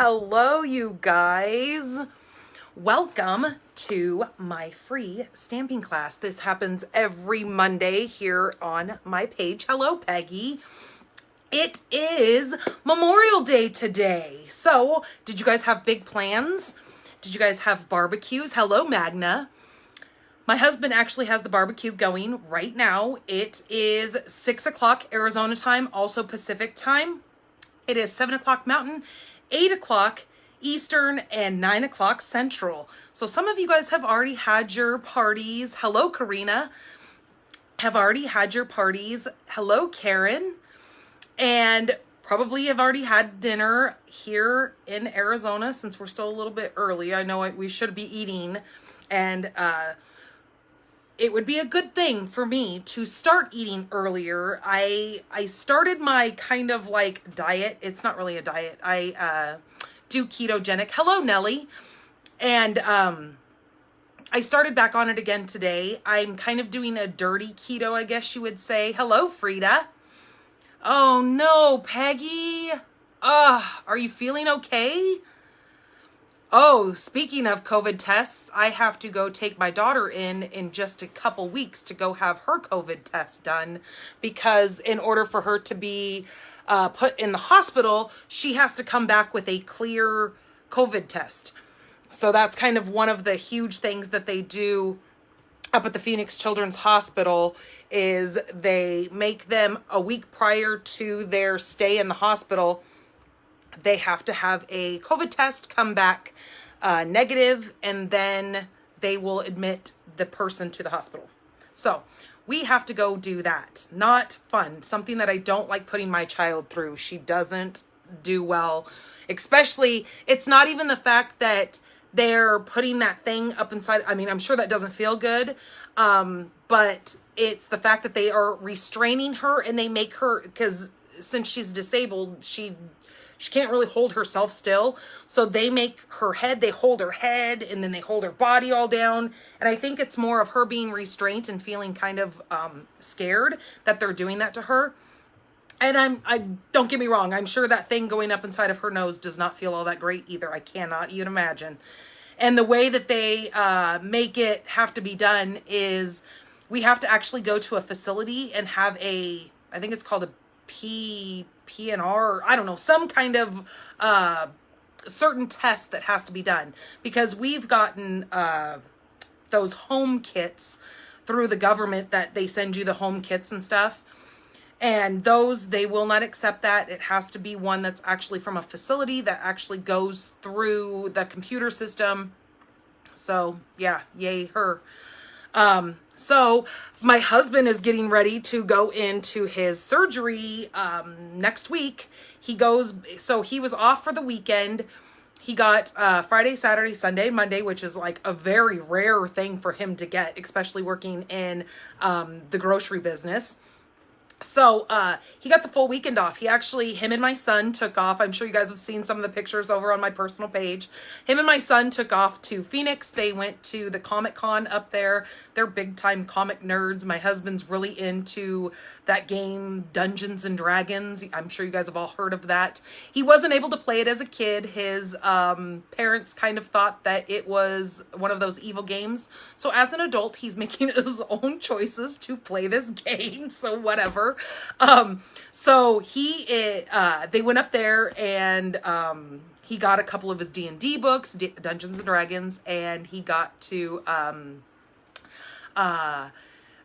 Hello, you guys. Welcome to my free stamping class. This happens every Monday here on my page. Hello, Peggy. It is Memorial Day today. So, did you guys have big plans? Did you guys have barbecues? Hello, Magna. My husband actually has the barbecue going right now. It is 6 o'clock Arizona time, also Pacific time. It is 7 o'clock Mountain, 8 o'clock Eastern, and 9 o'clock Central. So some of you guys have already had your parties. Hello, Karina. Have already had your parties. Hello, Karen. And probably have already had dinner here in Arizona since we're still a little bit early. I know we should be eating, and it would be a good thing for me to start eating earlier. I started my kind of like diet. It's not really a diet. I do ketogenic. Hello, Nelly. And I started back on it again today. I'm kind of doing a dirty keto, I guess you would say. Hello, Frida. Oh no, Peggy. Are you feeling okay? Oh, speaking of COVID tests, I have to go take my daughter in just a couple weeks to go have her COVID test done, because in order for her to be put in the hospital, she has to come back with a clear COVID test. So that's kind of one of the huge things that they do up at the Phoenix Children's Hospital, is they make them a week prior to their stay in the hospital. They have to have a COVID test come back negative, and then they will admit the person to the hospital. So we have to go do that. Not fun. Something that I don't like putting my child through. She doesn't do well. Especially, it's not even the fact that they're putting that thing up inside. I mean, I'm sure that doesn't feel good. But it's the fact that they are restraining her, and they make her, because since she's disabled, she can't really hold herself still. So they make her head, they hold her head, and then they hold her body all down. And I think it's more of her being restrained and feeling kind of scared that they're doing that to her. And I don't get me wrong, I'm sure that thing going up inside of her nose does not feel all that great either. I cannot even imagine. And the way that they make it have to be done is we have to actually go to a facility and have I think it's called a PNR, I don't know, some kind of certain test that has to be done, because we've gotten those home kits through the government, that they send you the home kits and stuff. And those, they will not accept that. It has to be one that's actually from a facility that actually goes through the computer system. So yeah, yay her. So my husband is getting ready to go into his surgery next week. He was off for the weekend. He got Friday, Saturday, Sunday, Monday, which is like a very rare thing for him to get, especially working in the grocery business. So he got the full weekend off. Him and my son took off. I'm sure you guys have seen some of the pictures over on my personal page. Him and my son took off to Phoenix. They went to the Comic-Con up there. They're big time comic nerds. My husband's really into that game, Dungeons and Dragons. I'm sure you guys have all heard of that. He wasn't able to play it as a kid. His parents kind of thought that it was one of those evil games. So as an adult, he's making his own choices to play this game. So whatever. So they went up there, and he got a couple of his D&D books, Dungeons and Dragons, and he got to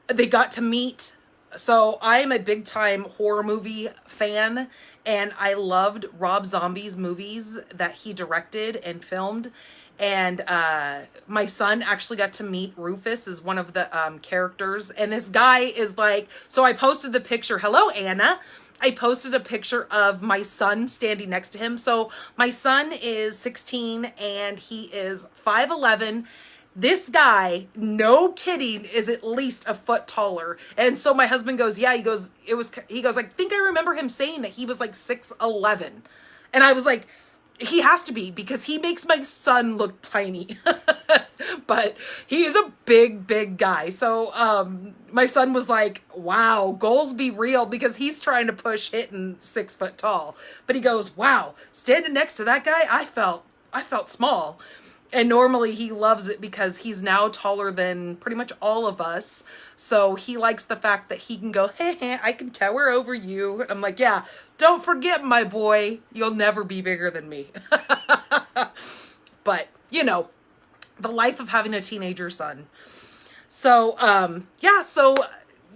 they got to meet. So I'm a big time horror movie fan, and I loved Rob Zombie's movies that he directed and filmed. And my son actually got to meet Rufus as one of the characters. And this guy is like, so I posted the picture. Hello, Anna. I posted a picture of my son standing next to him. So my son is 16 and he is 5'11". This guy, no kidding, is at least a foot taller. And so my husband goes, yeah, he goes, I think I remember him saying that he was like 6'11". And I was like, He has to be, because he makes my son look tiny. But he is a big, big guy. So my son was like, wow, goals be real, because he's trying to push hitting 6 foot tall. But he goes, wow, standing next to that guy, I felt small. And normally he loves it because he's now taller than pretty much all of us. So he likes the fact that he can go, hey, I can tower over you. I'm like, yeah, don't forget, my boy, you'll never be bigger than me. But, you know, the life of having a teenager son. So, yeah, so,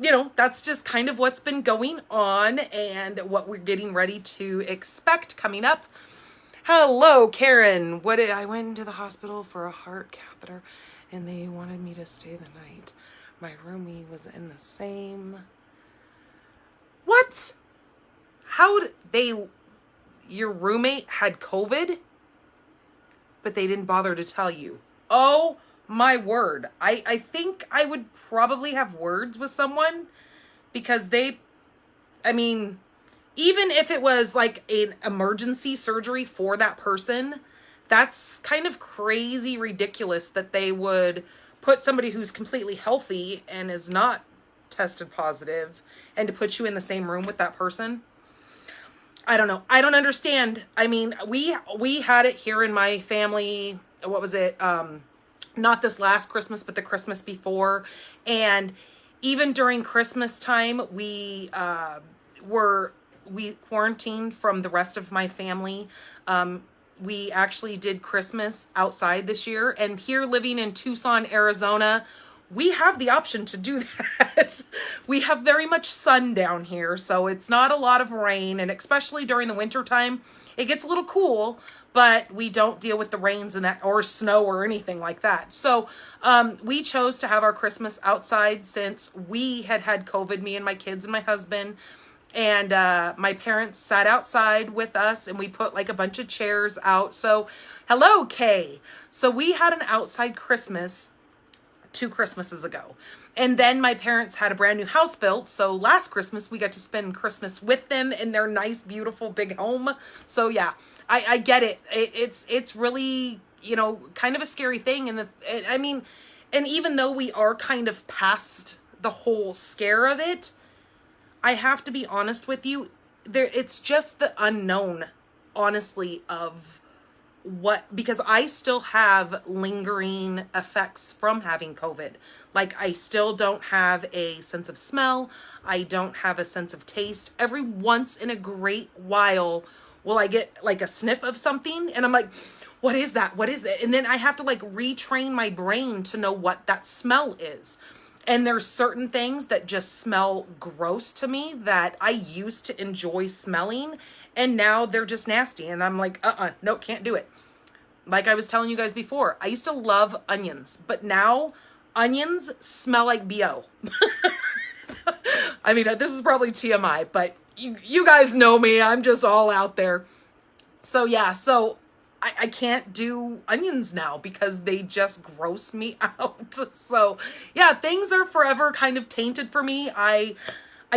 you know, that's just kind of what's been going on and what we're getting ready to expect coming up. Hello, Karen. I went into the hospital for a heart catheter and they wanted me to stay the night. My roomie was in the same. What? Your roommate had COVID, but they didn't bother to tell you. Oh my word. I think I would probably have words with someone, because even if it was like an emergency surgery for that person, that's kind of crazy ridiculous that they would put somebody who's completely healthy and is not tested positive and to put you in the same room with that person. I don't know. I don't understand. I mean, we had it here in my family. What was it? Not this last Christmas, but the Christmas before. And even during Christmas time, we quarantined from the rest of my family. We actually did Christmas outside this year, and here living in Tucson, Arizona, we have the option to do that. We have very much sun down here, so it's not a lot of rain, and especially during the winter time, it gets a little cool, but we don't deal with the rains and that, or snow or anything like that. So we chose to have our Christmas outside since we had COVID, me and my kids and my husband. And my parents sat outside with us, and we put like a bunch of chairs out. So, hello, Kay. So we had an outside Christmas 2 Christmases ago. And then my parents had a brand new house built. So last Christmas, we got to spend Christmas with them in their nice, beautiful, big home. So yeah, I get it. It's really, you know, kind of a scary thing. And and even though we are kind of past the whole scare of it, I have to be honest with you, it's just the unknown, honestly, of because I still have lingering effects from having COVID. Like, I still don't have a sense of smell. I don't have a sense of taste. Every once in a great while will I get like a sniff of something, and I'm like, what is that? What is that? And then I have to like retrain my brain to know what that smell is. And there's certain things that just smell gross to me that I used to enjoy smelling, and now they're just nasty. And I'm like, no, can't do it. Like I was telling you guys before, I used to love onions, but now onions smell like BO. I mean, this is probably TMI, but you guys know me. I'm just all out there. So yeah, so I can't do onions now because they just gross me out. So yeah, things are forever kind of tainted for me. I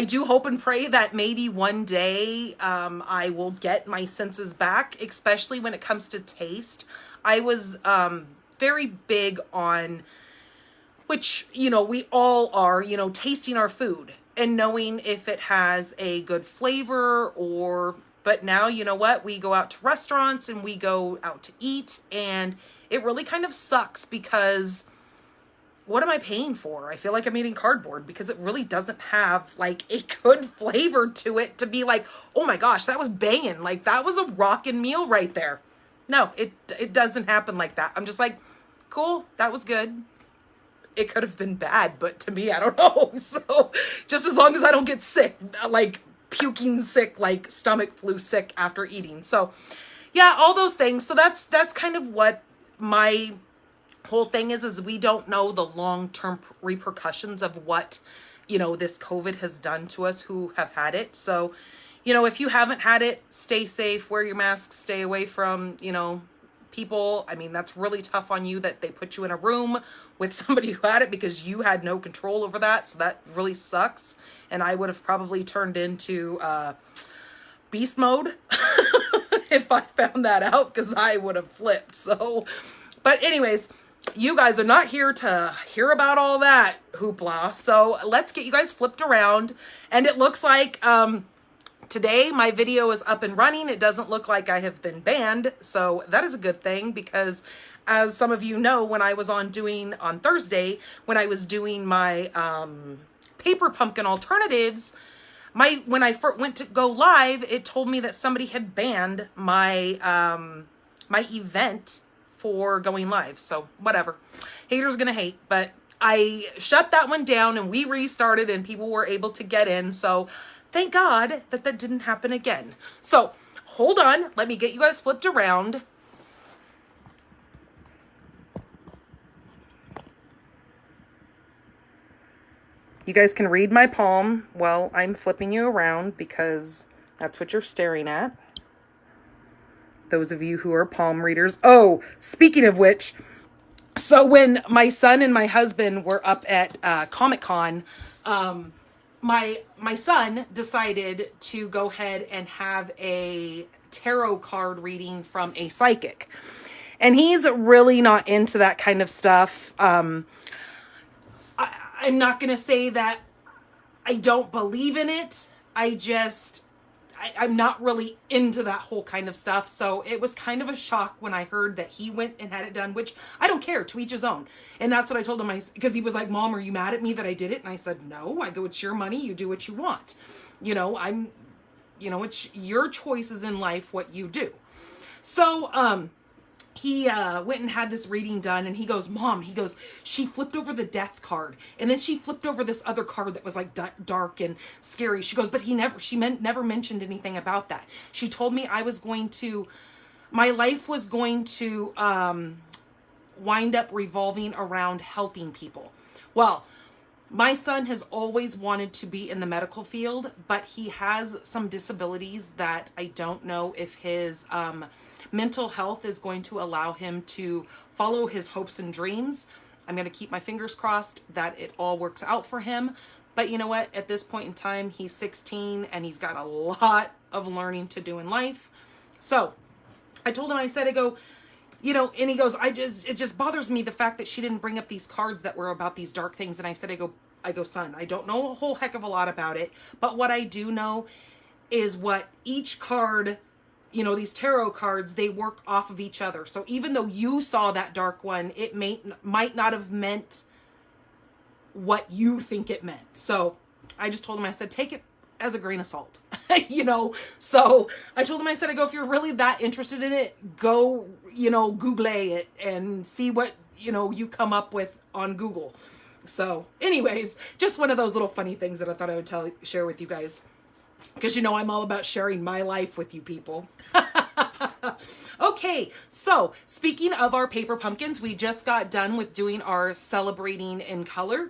do hope and pray that maybe one day I will get my senses back, especially when it comes to taste. I was very big on, which, you know, we all are, you know, tasting our food and knowing if it has a good flavor or... But now, you know what? We go out to restaurants and we go out to eat, and it really kind of sucks because what am I paying for? I feel like I'm eating cardboard because it really doesn't have like a good flavor to it to be like, oh my gosh, that was banging. Like that was a rockin' meal right there. No, it doesn't happen like that. I'm just like, cool, that was good. It could have been bad, but to me, I don't know. So just as long as I don't get sick, like puking sick, like stomach flu sick after eating. So yeah, all those things. So that's kind of what my whole thing is we don't know the long-term repercussions of what, you know, this COVID has done to us who have had it. So, you know, if you haven't had it, stay safe, wear your masks, stay away from, you know, people. I mean, that's really tough on you that they put you in a room with somebody who had it because you had no control over that. So that really sucks. And I would have probably turned into beast mode if I found that out, because I would have flipped. So, but anyways, you guys are not here to hear about all that hoopla. So let's get you guys flipped around. And it looks like today my video is up and running. It doesn't look like I have been banned. So that is a good thing, because as some of you know, when I was on Thursday, when I was doing my paper pumpkin alternatives, when I went to go live, it told me that somebody had banned my my event for going live. So whatever, haters gonna hate. But I shut that one down and we restarted and people were able to get in. So thank God that that didn't happen again. So hold on, let me get you guys flipped around. You guys can read my palm while I'm flipping you around, because that's what you're staring at. Those of you who are palm readers. Oh, speaking of which, so when my son and my husband were up at Comic-Con, my son decided to go ahead and have a tarot card reading from a psychic. And he's really not into that kind of stuff. I'm not going to say that I don't believe in it. I'm not really into that whole kind of stuff. So it was kind of a shock when I heard that he went and had it done, which I don't care, to each his own. And that's what I told him, because he was like, Mom, are you mad at me that I did it? And I said, no. I go, it's your money. You do what you want. It's your choices in life, what you do. So, he went and had this reading done, and he goes, Mom, she flipped over the death card, and then she flipped over this other card that was like dark and scary. She goes, but she never mentioned anything about that. She told me my life was going to wind up revolving around helping people. Well, my son has always wanted to be in the medical field, but he has some disabilities that I don't know if his mental health is going to allow him to follow his hopes and dreams. I'm going to keep my fingers crossed that it all works out for him. But you know what? At this point in time, he's 16 and he's got a lot of learning to do in life. So I told him, I go, and he goes, it just bothers me the fact that she didn't bring up these cards that were about these dark things. And I said, I go, son, I don't know a whole heck of a lot about it, but what I do know is what each card, these tarot cards, they work off of each other. So even though you saw that dark one, it might not have meant what you think it meant. So I just told him, I said, take it as a grain of salt, So I told him, I said, if you're really that interested in it, go, Google it and see what, you come up with on Google. So anyways, just one of those little funny things that I thought I would share with you guys. Because I'm all about sharing my life with you people. Okay, so speaking of our paper pumpkins, we just got done with doing our Celebrating in Color.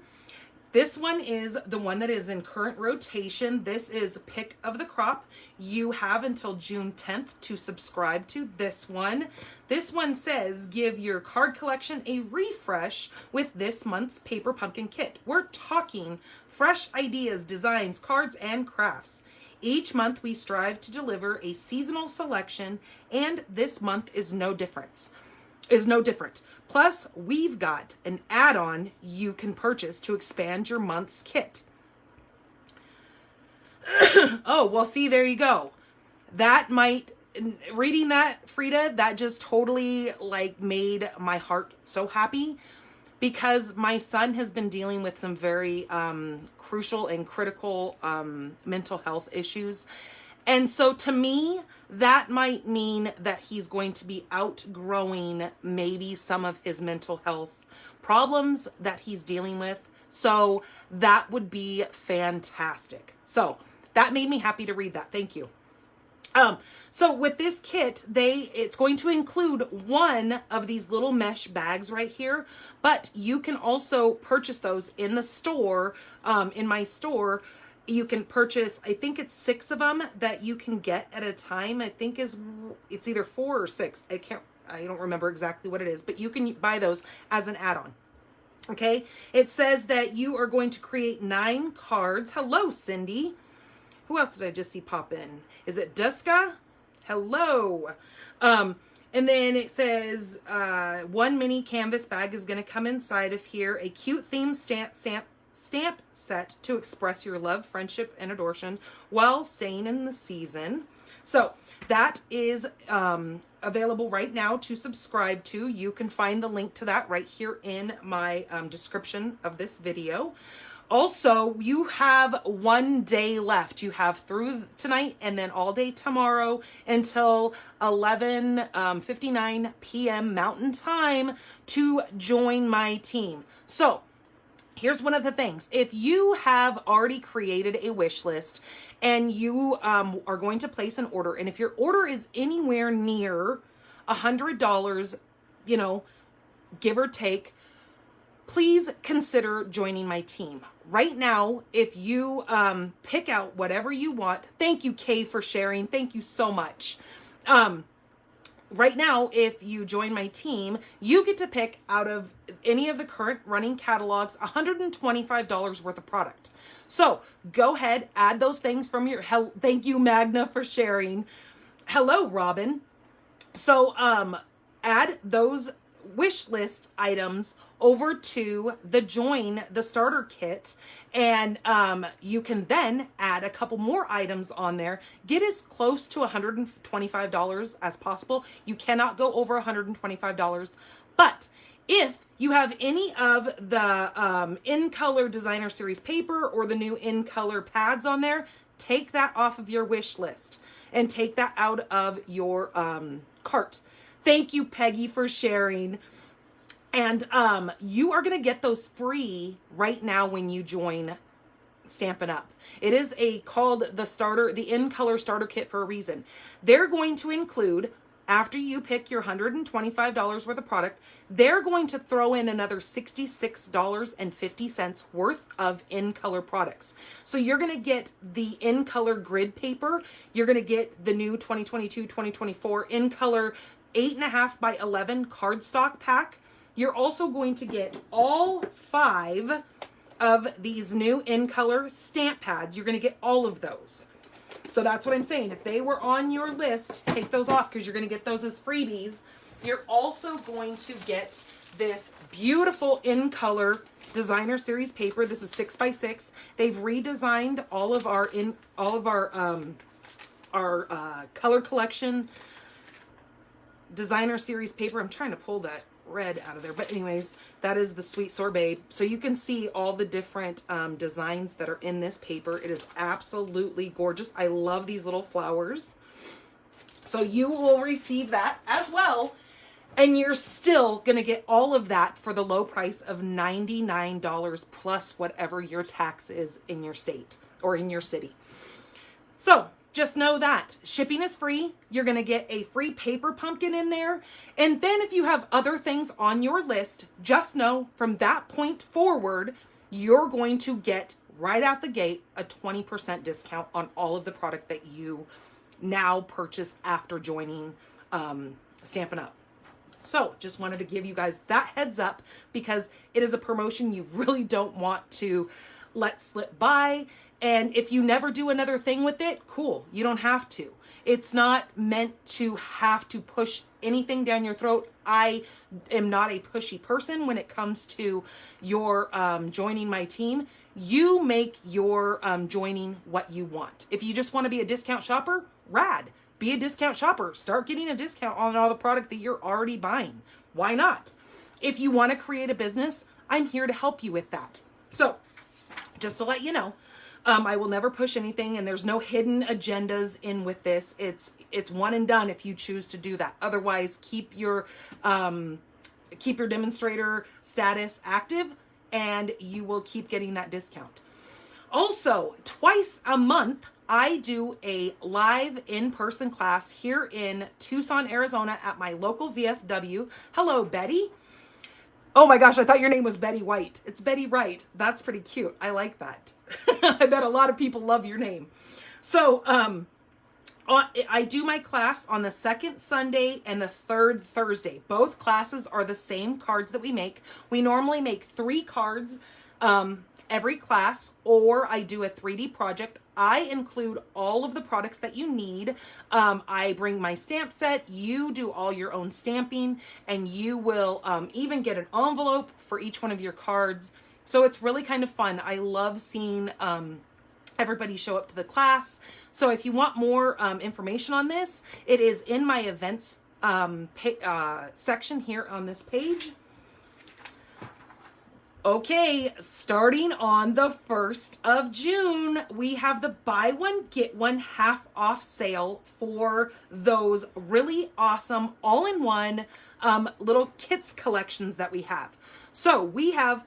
This one is the one that is in current rotation. This is Pick of the Crop. You have until June 10th to subscribe to this one. This one says, give your card collection a refresh with this month's paper pumpkin kit. We're talking fresh ideas, designs, cards, and crafts. Each month we strive to deliver a seasonal selection, and this month is no different. Plus, we've got an add-on you can purchase to expand your month's kit. Oh, well, see, there you go. Reading that, Frida, that just totally made my heart so happy, because my son has been dealing with some very crucial and critical mental health issues. And so to me, that might mean that he's going to be outgrowing maybe some of his mental health problems that he's dealing with. So that would be fantastic. So that made me happy to read that. Thank you. So with this kit, it's going to include one of these little mesh bags right here, but you can also purchase those in the store. In my store, you can purchase, I think it's 6 of them that you can get at a time. I think it's either 4 or 6. I don't remember exactly what it is, but you can buy those as an add-on. Okay. It says that you are going to create 9 cards. Hello, Cindy. Who else did I just see pop in? Is it Duska? Hello. And then it says, one mini canvas bag is going to come inside of here. A cute theme stamp set to express your love, friendship, and adoration while staying in the season. So that is available right now to subscribe to. You can find the link to that right here in my description of this video. Also, you have 1 day left. You have through tonight and then all day tomorrow until 11:59 p.m. Mountain Time to join my team. So here's one of the things. If you have already created a wish list and you are going to place an order, and if your order is anywhere near $100, you know, give or take, please consider joining my team. Right now, if you pick out whatever you want, thank you, Kay, for sharing. Thank you so much. Right now, if you join my team, you get to pick out of any of the current running catalogs $125 worth of product. So go ahead, add those things from your, thank you, Magna, for sharing. Hello, Robin. So add those wish list items over to the join the starter kit, and you can then add a couple more items on there. Get as close to $125 as possible. You cannot go over $125, but if you have any of the in color designer series paper or the new in color pads on there, take that off of your wish list and take that out of your cart. Thank you, Peggy, for sharing. And you are going to get those free right now when you join Stampin' Up. It is called the In Color Starter Kit for a reason. They're going to include, after you pick your $125 worth of product, they're going to throw in another $66.50 worth of in color products. So you're going to get the in color grid paper. You're going to get the new 2022-2024 in color 8.5 by 11 cardstock pack. You're also going to get all 5 of these new in color stamp pads. You're going to get all of those. So that's what I'm saying. If they were on your list, take those off because you're going to get those as freebies. You're also going to get this beautiful in color designer series paper. This is 6 by 6. They've redesigned all of our color collection designer series paper. I'm trying to pull that red out of there, but anyways, that is the Sweet Sorbet. So you can see all the different designs that are in this paper. It is absolutely gorgeous. I love these little flowers. So you will receive that as well, and you're still gonna get all of that for the low price of $99 plus whatever your tax is in your state or in your city. So just know that shipping is free. You're going to get a free paper pumpkin in there. And then if you have other things on your list, just know from that point forward, you're going to get right out the gate a 20% discount on all of the product that you now purchase after joining Stampin' Up. So just wanted to give you guys that heads up because it is a promotion you really don't want to let slip by. And if you never do another thing with it, cool. You don't have to. It's not meant to have to push anything down your throat. I am not a pushy person when it comes to your joining my team. You make your joining what you want. If you just want to be a discount shopper, rad. Be a discount shopper. Start getting a discount on all the product that you're already buying. Why not? If you want to create a business, I'm here to help you with that. So just to let you know, I will never push anything, and there's no hidden agendas in with this. It's one and done if you choose to do that. Otherwise, keep your demonstrator status active, and you will keep getting that discount. Also, twice a month, I do a live in-person class here in Tucson, Arizona at my local VFW. Hello, Betty. Oh my gosh, I thought your name was Betty White. It's Betty Wright. That's pretty cute. I like that. I bet a lot of people love your name. So I do my class on the second Sunday and the third Thursday. Both classes are the same cards that we make. We normally make 3 cards every class, or I do a 3D project, I include all of the products that you need. I bring my stamp set, you do all your own stamping, and you will even get an envelope for each one of your cards. So it's really kind of fun. I love seeing everybody show up to the class. So if you want more information on this, it is in my events section here on this page. Okay, starting on the 1st of June, we have the buy one, get one half off sale for those really awesome all-in-one little kits collections that we have. So we have,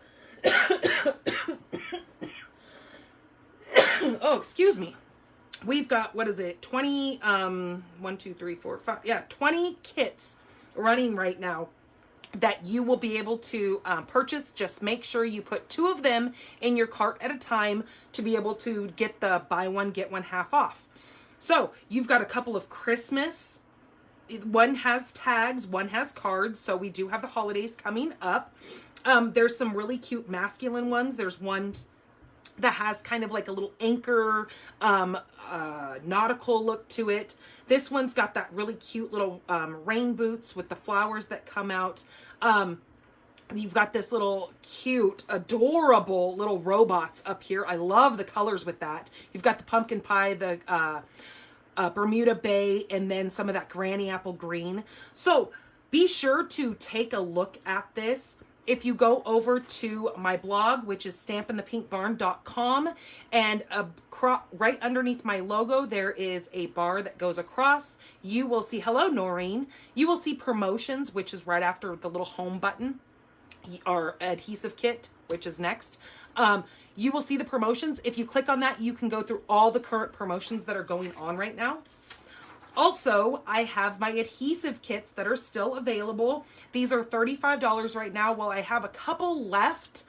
oh, excuse me. We've got, what is it? 20, 1, 2, 3, 4, 5, yeah, 20 kits running right now that you will be able to purchase. Just make sure you put 2 of them in your cart at a time to be able to get the buy one, get one half off. So you've got a couple of Christmas. One has tags, one has cards. So we do have the holidays coming up. There's some really cute masculine ones. There's one that has kind of like a little anchor, nautical look to it. This one's got that really cute little rain boots with the flowers that come out. You've got this little cute, adorable little robots up here. I love the colors with that. You've got the pumpkin pie, the Bermuda Bay, and then some of that granny apple green. So be sure to take a look at this. If you go over to my blog, which is stampinthepinkbarn.com, and right underneath my logo, there is a bar that goes across. You will see, hello, Noreen. You will see promotions, which is right after the little home button, our adhesive kit, which is next. You will see the promotions. If you click on that, you can go through all the current promotions that are going on right now. Also, I have my adhesive kits that are still available. These are $35 right now. While I have a couple left,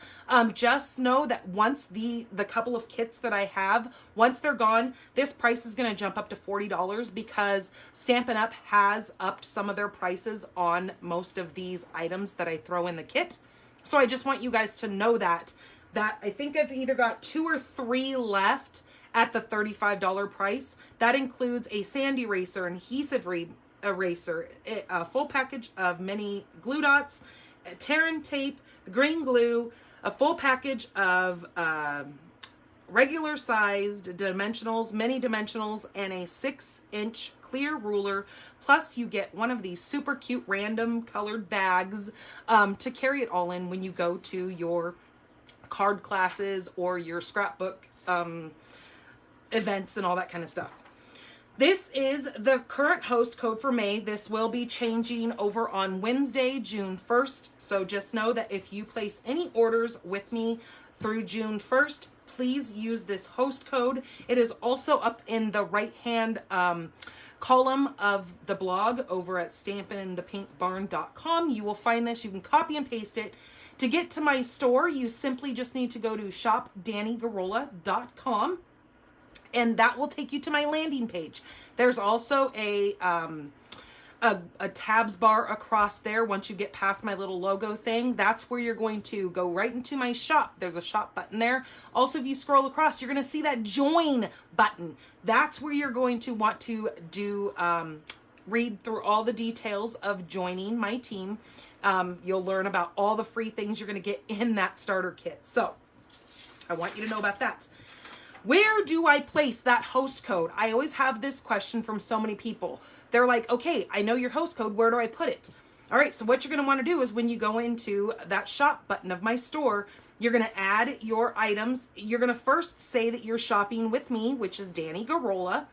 just know that once the couple of kits that I have, once they're gone, this price is going to jump up to $40 because Stampin' Up has upped some of their prices on most of these items that I throw in the kit. So I just want you guys to know that I think I've either got 2 or 3 left at the $35 price. That includes a sand eraser, an adhesive eraser, a full package of mini glue dots, Terran tape, the green glue, a full package of regular sized dimensionals, mini dimensionals, and a 6-inch clear ruler. Plus you get one of these super cute random colored bags to carry it all in when you go to your card classes or your scrapbook events and all that kind of stuff. This is the current host code for May. This will be changing over on Wednesday, June 1st. So just know that if you place any orders with me through June 1st, please use this host code. It is also up in the right-hand column of the blog over at stampinthepinkbarn.com. You will find this. You can copy and paste it. To get to my store, you simply just need to go to shopdannygarola.com. and that will take you to my landing page. There's also a tabs bar across there. Once you get past my little logo thing, that's where you're going to go right into my shop. There's a shop button there. Also, if you scroll across, you're going to see that join button. That's where you're going to want to do read through all the details of joining my team. You'll learn about all the free things you're going to get in that starter kit. So I want you to know about that. Where do I place that host code? I always have this question from so many people. They're like, okay, I know your host code. Where do I put it? All right, so what you're going to want to do is when you go into that shop button of my store, you're going to add your items. You're going to first say that you're shopping with me, which is Danny Garola.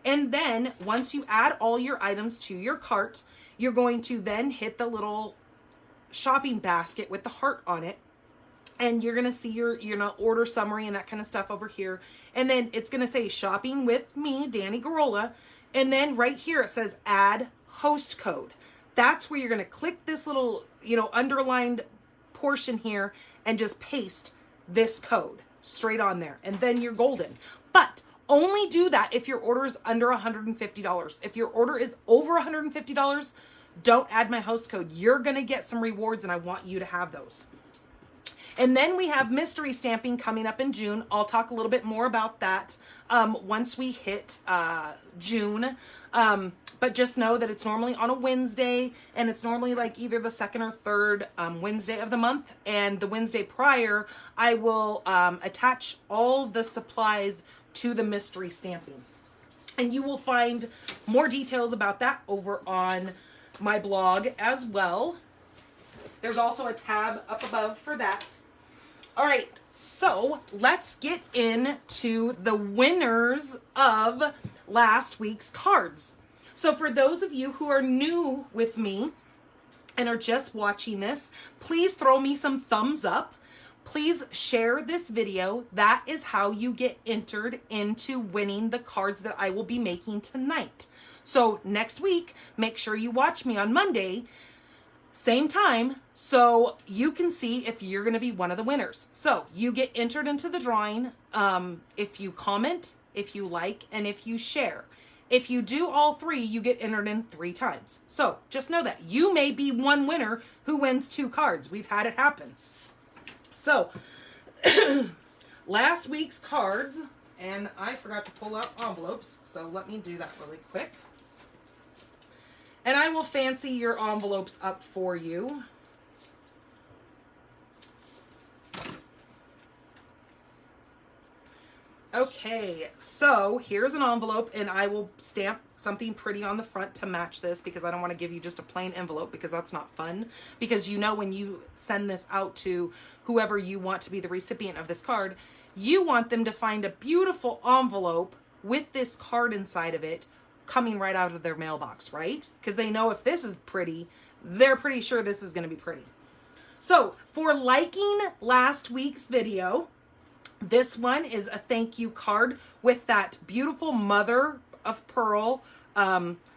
And then once you add all your items to your cart, you're going to then hit the little shopping basket with the heart on it. And you're going to see your order summary and that kind of stuff over here. And then it's going to say shopping with me, Danny Garola. And then right here it says add host code. That's where you're going to click this little, underlined portion here and just paste this code straight on there. And then you're golden. But only do that if your order is under $150. If your order is over $150, don't add my host code. You're going to get some rewards and I want you to have those. And then we have mystery stamping coming up in June. I'll talk a little bit more about that once we hit June. But just know that it's normally on a Wednesday, and it's normally like either the second or third Wednesday of the month. And the Wednesday prior, I will attach all the supplies to the mystery stamping. And you will find more details about that over on my blog as well. There's also a tab up above for that. All right, so let's get into the winners of last week's cards. So for those of you who are new with me and are just watching this, please throw me some thumbs up. Please share this video. That is how you get entered into winning the cards that I will be making tonight. So next week, make sure you watch me on Monday, same time, so you can see if you're going to be one of the winners. So you get entered into the drawing if you comment, if you like, and if you share. If you do all three, you get entered in 3 times. So just know that you may be one winner who wins 2 cards. We've had it happen. So last week's cards, and I forgot to pull out envelopes, so let me do that really quick. And I will fancy your envelopes up for you. Okay, so here's an envelope, and I will stamp something pretty on the front to match this because I don't want to give you just a plain envelope because that's not fun. Because you know when you send this out to whoever you want to be the recipient of this card, you want them to find a beautiful envelope with this card inside of it coming right out of their mailbox, right? Because they know if this is pretty, they're pretty sure this is going to be pretty. So for liking last week's video, this one is a thank you card with that beautiful mother of pearl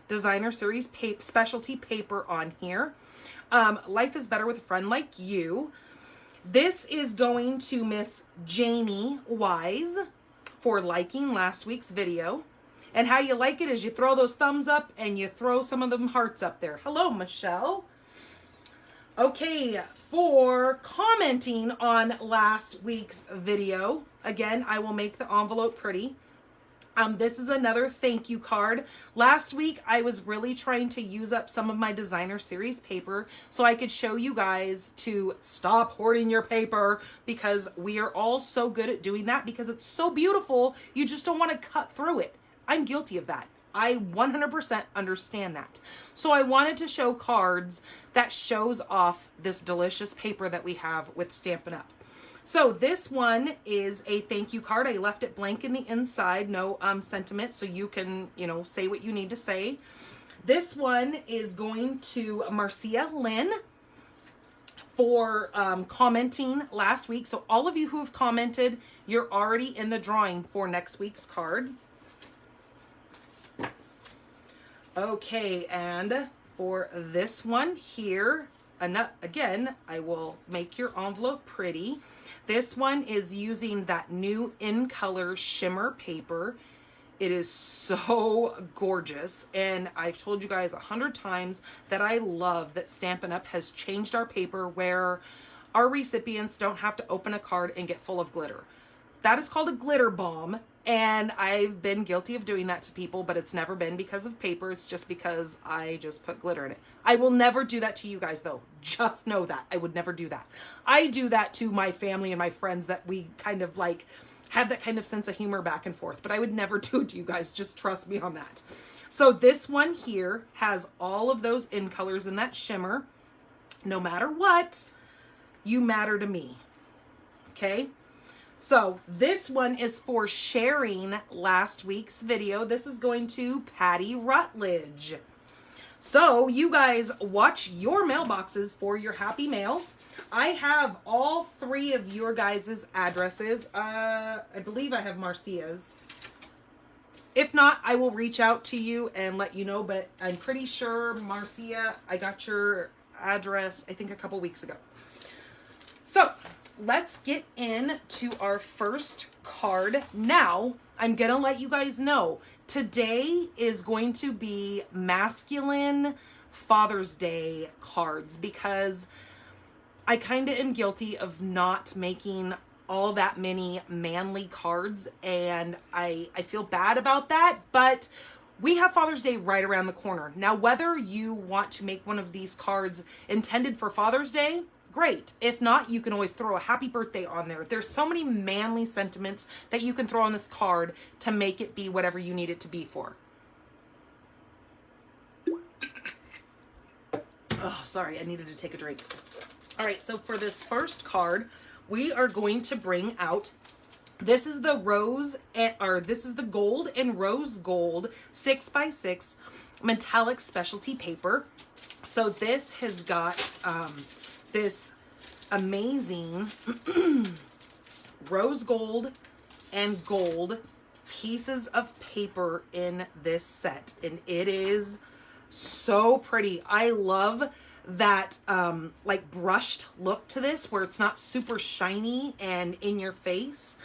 designer series specialty paper on here. Life is better with a friend like you. This is going to Miss Jamie Wise for liking last week's video. And how you like it is you throw those thumbs up and you throw some of them hearts up there. Hello, Michelle. Okay, for commenting on last week's video, again, I will make the envelope pretty. This is another thank you card. Last week, I was really trying to use up some of my designer series paper so I could show you guys to stop hoarding your paper, because we are all so good at doing that because it's so beautiful. You just don't want to cut through it. I'm guilty of that. I 100% understand that. So I wanted to show cards that shows off this delicious paper that we have with Stampin' Up. So this one is a thank you card. I left it blank in the inside, no sentiment, so you can, say what you need to say. This one is going to Marcia Lynn for commenting last week. So all of you who have commented, you're already in the drawing for next week's card. Okay, and for this one here, again, I will make your envelope pretty. This one is using that new In Color shimmer paper. It is so gorgeous, and I've told you guys 100 times that I love that Stampin' Up! Has changed our paper where our recipients don't have to open a card and get full of glitter. That is called a glitter bomb. And I've been guilty of doing that to people, but it's never been because of paper. It's just because I just put glitter in it. I will never do that to you guys, though. Just know that. I would never do that. I do that to my family and my friends that we kind of like have that kind of sense of humor back and forth. But I would never do it to you guys. Just trust me on that. So this one here has all of those in colors in that shimmer. No matter what, you matter to me. Okay? So this one is for sharing last week's video. This is going to Patty Rutledge. So you guys watch your mailboxes for your happy mail. I have all 3 of your guys' addresses. I believe I have Marcia's. If not, I will reach out to you and let you know, but I'm pretty sure, Marcia, I got your address, I think a couple weeks ago. So let's get into our first card. Now, I'm going to let you guys know, today is going to be masculine Father's Day cards because I kind of am guilty of not making all that many manly cards, and I feel bad about that, but we have Father's Day right around the corner. Now, whether you want to make one of these cards intended for Father's Day, great. If not, you can always throw a happy birthday on there. There's so many manly sentiments that you can throw on this card to make it be whatever you need it to be for. Oh, sorry, I needed to take a drink. All right, so for this first card, we are going to bring out, this is the this is the gold and rose gold 6x6 metallic specialty paper. So this has got this amazing rose gold and gold pieces of paper in this set, and it is so pretty. I love that like brushed look to this, where it's not super shiny and in your face.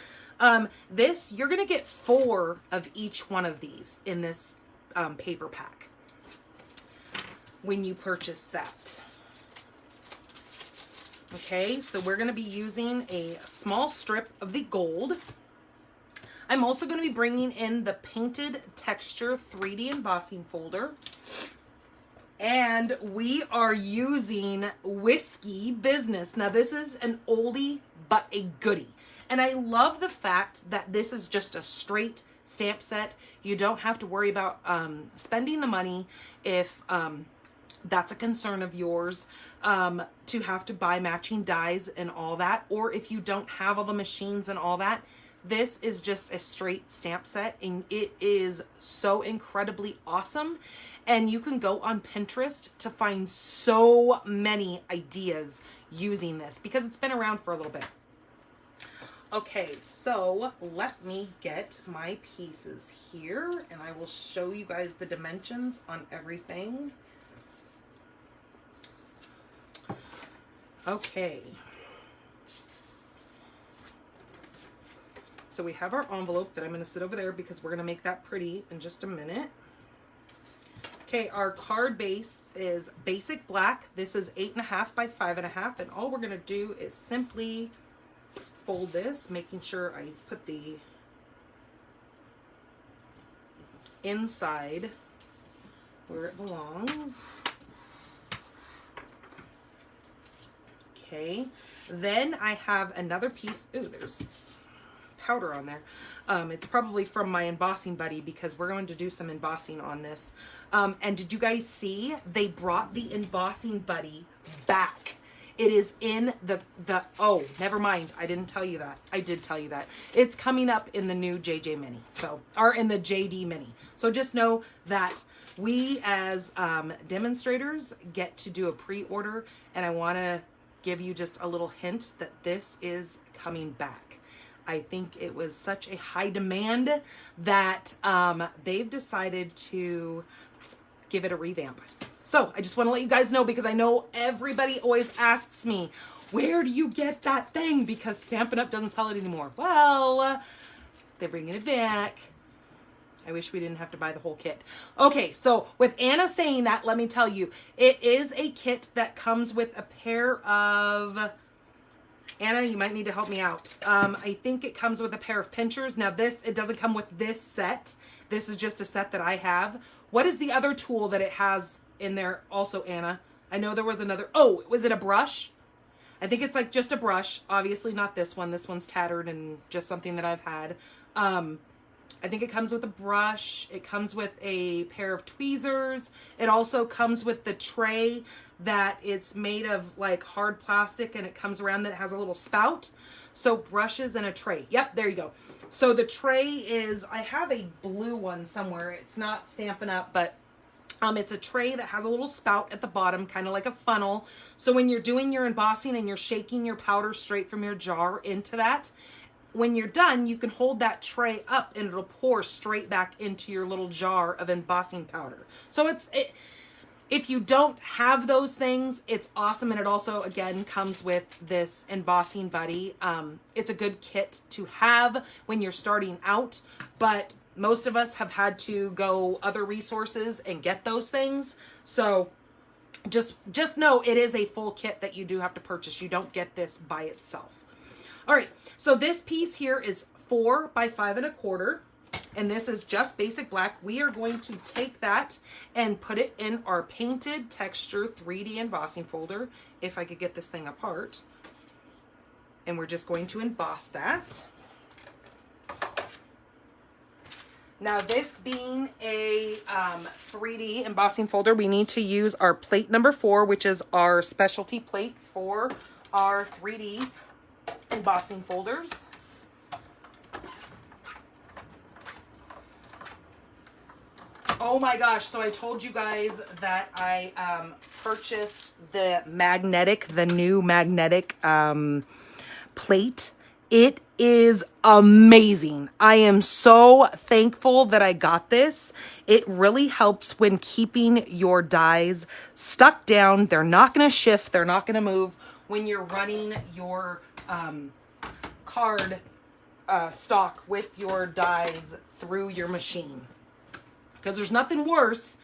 This, you're gonna get 4 of each one of these in this paper pack when you purchase that. Okay, so we're gonna be using a small strip of the gold. I'm also gonna be bringing in the painted texture 3D embossing folder. And we are using Whiskey Business. Now, this is an oldie, but a goodie. And I love the fact that this is just a straight stamp set. You don't have to worry about spending the money if that's a concern of yours, to have to buy matching dies and all that. Or if you don't have all the machines and all that, this is just a straight stamp set, and it is so incredibly awesome. And you can go on Pinterest to find so many ideas using this because it's been around for a little bit. Okay, so let me get my pieces here, and I will show you guys the dimensions on everything. Okay. So we have our envelope that I'm going to sit over there because we're going to make that pretty in just a minute. Okay, our card base is basic black. This is 8.5 by 5.5, and all we're going to do is simply fold this, making sure I put the inside where it belongs. Okay, then I have another piece. Ooh, there's powder on there. It's probably from my embossing buddy because we're going to do some embossing on this. And did you guys see they brought the embossing buddy back? It is in the oh, never mind, I didn't tell you that. I did tell you that. It's coming up in the new JJ Mini, so, or in the JD Mini. So just know that we as demonstrators get to do a pre-order, and I want to give you just a little hint that this is coming back. I think it was such a high demand that they've decided to give it a revamp. So I just want to let you guys know, because I know everybody always asks me, where do you get that thing? Because Stampin' Up doesn't sell it anymore. Well, they're bringing it back. I wish we didn't have to buy the whole kit. Okay, so with Anna saying that, let me tell you, it is a kit that comes with a pair of... Anna, you might need to help me out. I think it comes with a pair of pinchers. Now this, it doesn't come with this set. This is just a set that I have. What is the other tool that it has in there also, Anna? I know there was another. Oh, was it a brush? I think it's like just a brush. Obviously not this one. This one's tattered and just something that I've had. I think it comes with a brush. It comes with a pair of tweezers. It also comes with the tray that it's made of like hard plastic, and it comes around that it has a little spout. So brushes and a tray. Yep, there you go. So the tray is, I have a blue one somewhere. It's not Stampin' Up, but it's a tray that has a little spout at the bottom, kind of like a funnel. So when you're doing your embossing and you're shaking your powder straight from your jar into that, when you're done, you can hold that tray up and it'll pour straight back into your little jar of embossing powder. So if you don't have those things, it's awesome. And it also, again, comes with this embossing buddy. It's a good kit to have when you're starting out, but most of us have had to go other resources and get those things. So just know it is a full kit that you do have to purchase. You don't get this by itself. All right, so this piece here is 4 by 5 1/4, and this is just basic black. We are going to take that and put it in our painted texture 3D embossing folder, if I could get this thing apart. And we're just going to emboss that. Now, this being a 3D embossing folder, we need to use our plate number 4, which is our specialty plate for our 3D embossing folders. Oh my gosh, so I told you guys that I purchased the new magnetic plate. It is amazing. I am so thankful that I got this. It really helps when keeping your dies stuck down. They're not going to shift. They're not going to move when you're running your card stock with your dies through your machine. Because there's nothing worse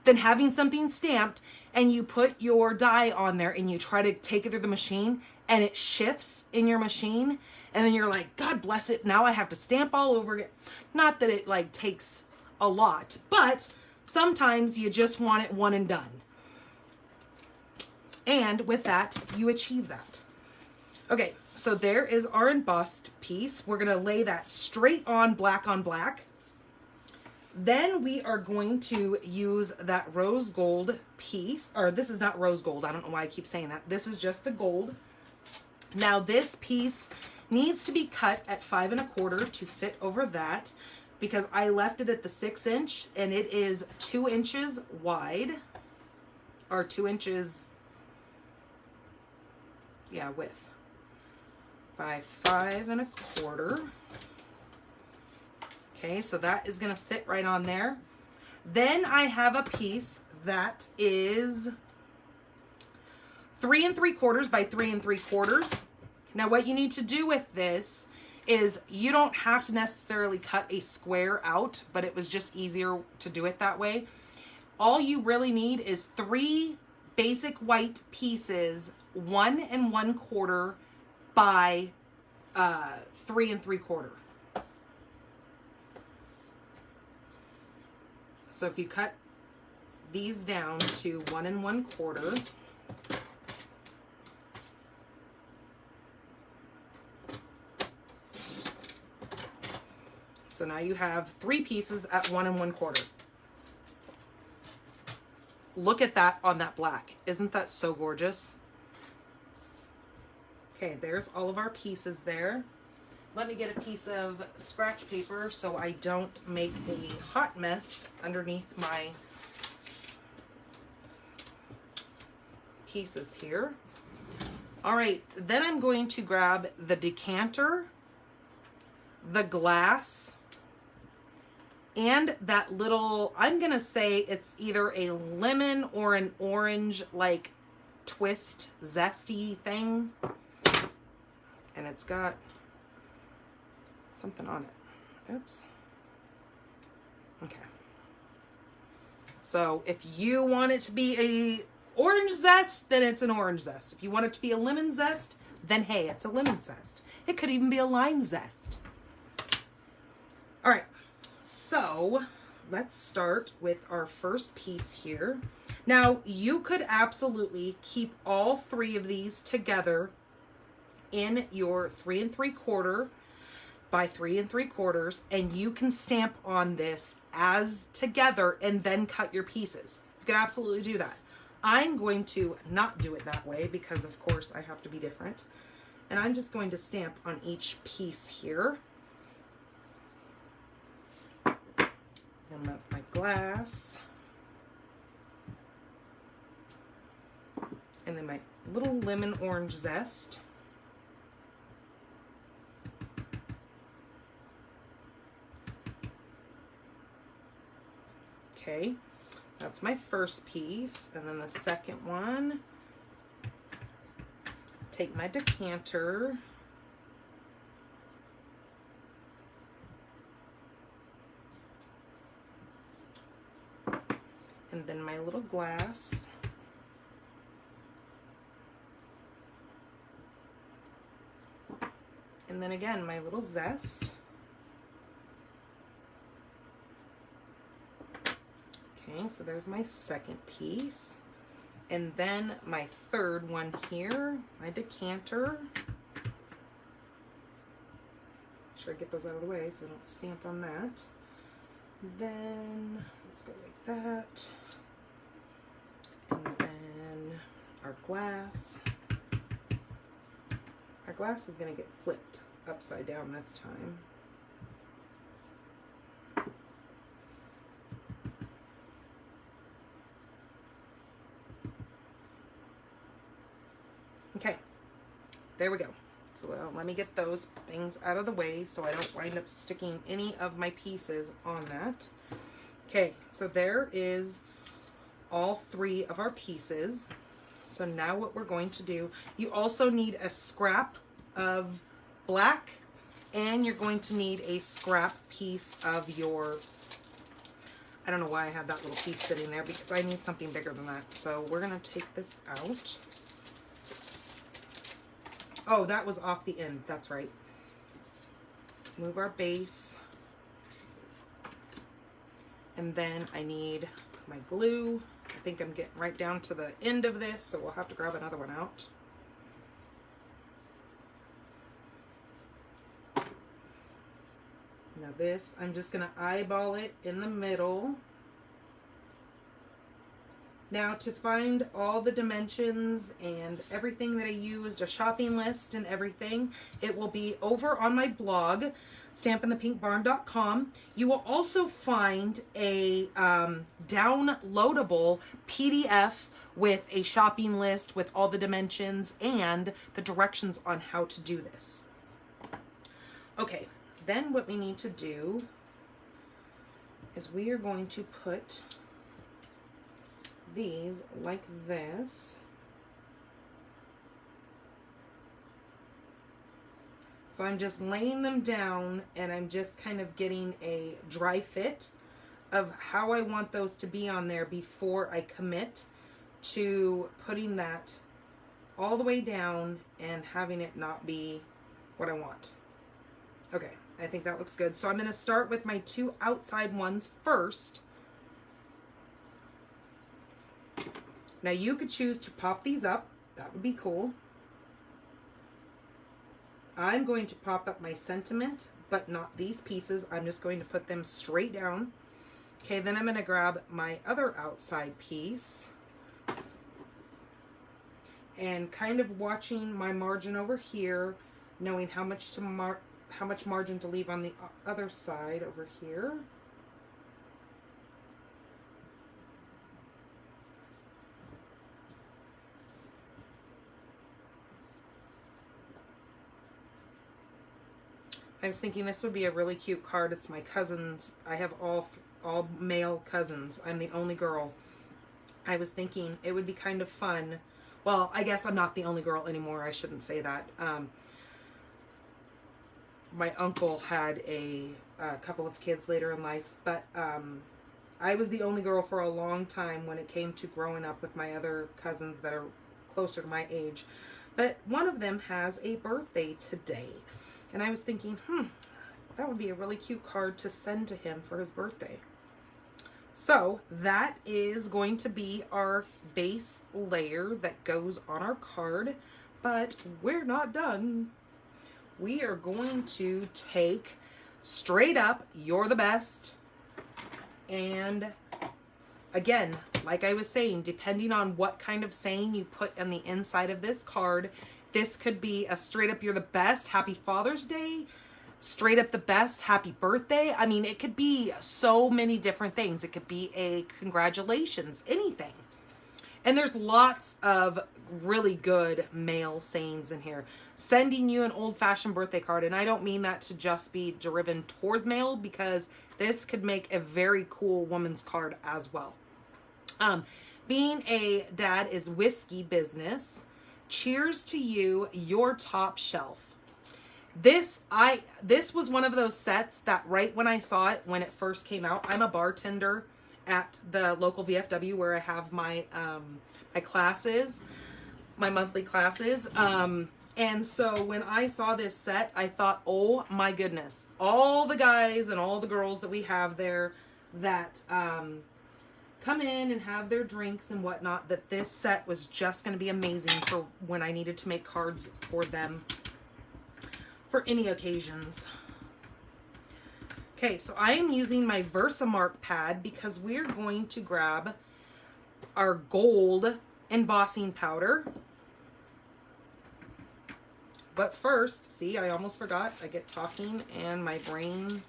than having something stamped and you put your die on there and you try to take it through the machine and it shifts in your machine. And then you're like, God bless it, now I have to stamp all over it. Not that it like takes a lot, but sometimes you just want it one and done. And with that, you achieve that. Okay, so there is our embossed piece. We're gonna lay that straight on black on black. Then we are going to use that rose gold piece, or this is not rose gold. I don't know why I keep saying that. This is just the gold. Now this piece needs to be cut at 5 1/4 to fit over that, because I left it at the 6 inch and it is 2 inches wide, or 2 inches, yeah, width, by 5 1/4. Okay, so that is gonna sit right on there. Then I have a piece that is 3 3/4 by 3 3/4. Now what you need to do with this is you don't have to necessarily cut a square out, but it was just easier to do it that way. All you really need is 3 basic white pieces, 1 1/4 by 3 3/4. So if you cut these down to 1 1/4, so now you have 3 pieces at 1 1/4. Look at that on that black. Isn't that so gorgeous? Okay, there's all of our pieces there. Let me get a piece of scratch paper so I don't make a hot mess underneath my pieces here. All right, then I'm going to grab the decanter, the glass, and that little, I'm gonna say it's either a lemon or an orange, like twist zesty thing. And it's got something on it. Oops. Okay. So if you want it to be a orange zest, then it's an orange zest. If you want it to be a lemon zest, then hey, it's a lemon zest. It could even be a lime zest. All right. So let's start with our first piece here. Now you could absolutely keep all 3 of these together in your 3 3/4 by 3 3/4, and you can stamp on this as together and then cut your pieces. You can absolutely do that. I'm going to not do it that way because of course I have to be different. And I'm just going to stamp on each piece here. And with my glass. And then my little lemon orange zest. Okay, that's my first piece. And then the second one, take my decanter. And then my little glass. And then again, my little zest. Okay, so there's my second piece. And then my third one here, my decanter. Make sure I get those out of the way so I don't stamp on that. Then let's go like that. And then our glass. Our glass is going to get flipped upside down this time. Okay, there we go. So let me get those things out of the way so I don't wind up sticking any of my pieces on that. Okay, so there is all three of our pieces. So now what we're going to do, you also need a scrap of black, and you're going to need a scrap piece of your, I don't know why I had that little piece sitting there because I need something bigger than that. So we're going to take this out. Oh, that was off the end. That's right. Move our base. And then I need my glue. I think I'm getting right down to the end of this, so we'll have to grab another one out. Now this, I'm just going to eyeball it in the middle. Now to find all the dimensions and everything that I used, a shopping list and everything, it will be over on my blog, stampinthepinkbarn.com. You will also find a downloadable PDF with a shopping list with all the dimensions and the directions on how to do this. Okay, then what we need to do is we are going to put these like this. So I'm just laying them down and I'm just kind of getting a dry fit of how I want those to be on there before I commit to putting that all the way down and having it not be what I want. Okay, I think that looks good. So I'm going to start with my two outside ones first. Now you could choose to pop these up. That would be cool. I'm going to pop up my sentiment, but not these pieces. I'm just going to put them straight down. Okay, then I'm going to grab my other outside piece and kind of watching my margin over here, knowing how much margin to leave on the other side over here. I was thinking this would be a really cute card. It's my cousins. I have all male cousins. I'm the only girl. I was thinking it would be kind of fun. Well, I guess I'm not the only girl anymore. I shouldn't say that. My uncle had a couple of kids later in life, but I was the only girl for a long time when it came to growing up with my other cousins that are closer to my age. But one of them has a birthday today. And I was thinking, that would be a really cute card to send to him for his birthday. So that is going to be our base layer that goes on our card, but we're not done. We are going to take straight up, "You're the best." And again, like I was saying, depending on what kind of saying you put on the inside of this card, this could be a straight up "You're the best, Happy Father's Day," straight up "The best, Happy Birthday." I mean, it could be so many different things. It could be a congratulations, anything. And there's lots of really good male sayings in here. Sending you an old-fashioned birthday card, and I don't mean that to just be driven towards male, because this could make a very cool woman's card as well. Being a dad is whiskey business. Cheers to you, your top shelf. This was one of those sets that right when I saw it, when it first came out, I'm a bartender at the local VFW where I have my my classes, my monthly classes. And so when I saw this set, I thought, oh my goodness, all the guys and all the girls that we have there that come in and have their drinks and whatnot, that this set was just going to be amazing for when I needed to make cards for them for any occasions. Okay, so I am using my Versamark pad because we're going to grab our gold embossing powder. But first, see, I almost forgot. I get talking and my brain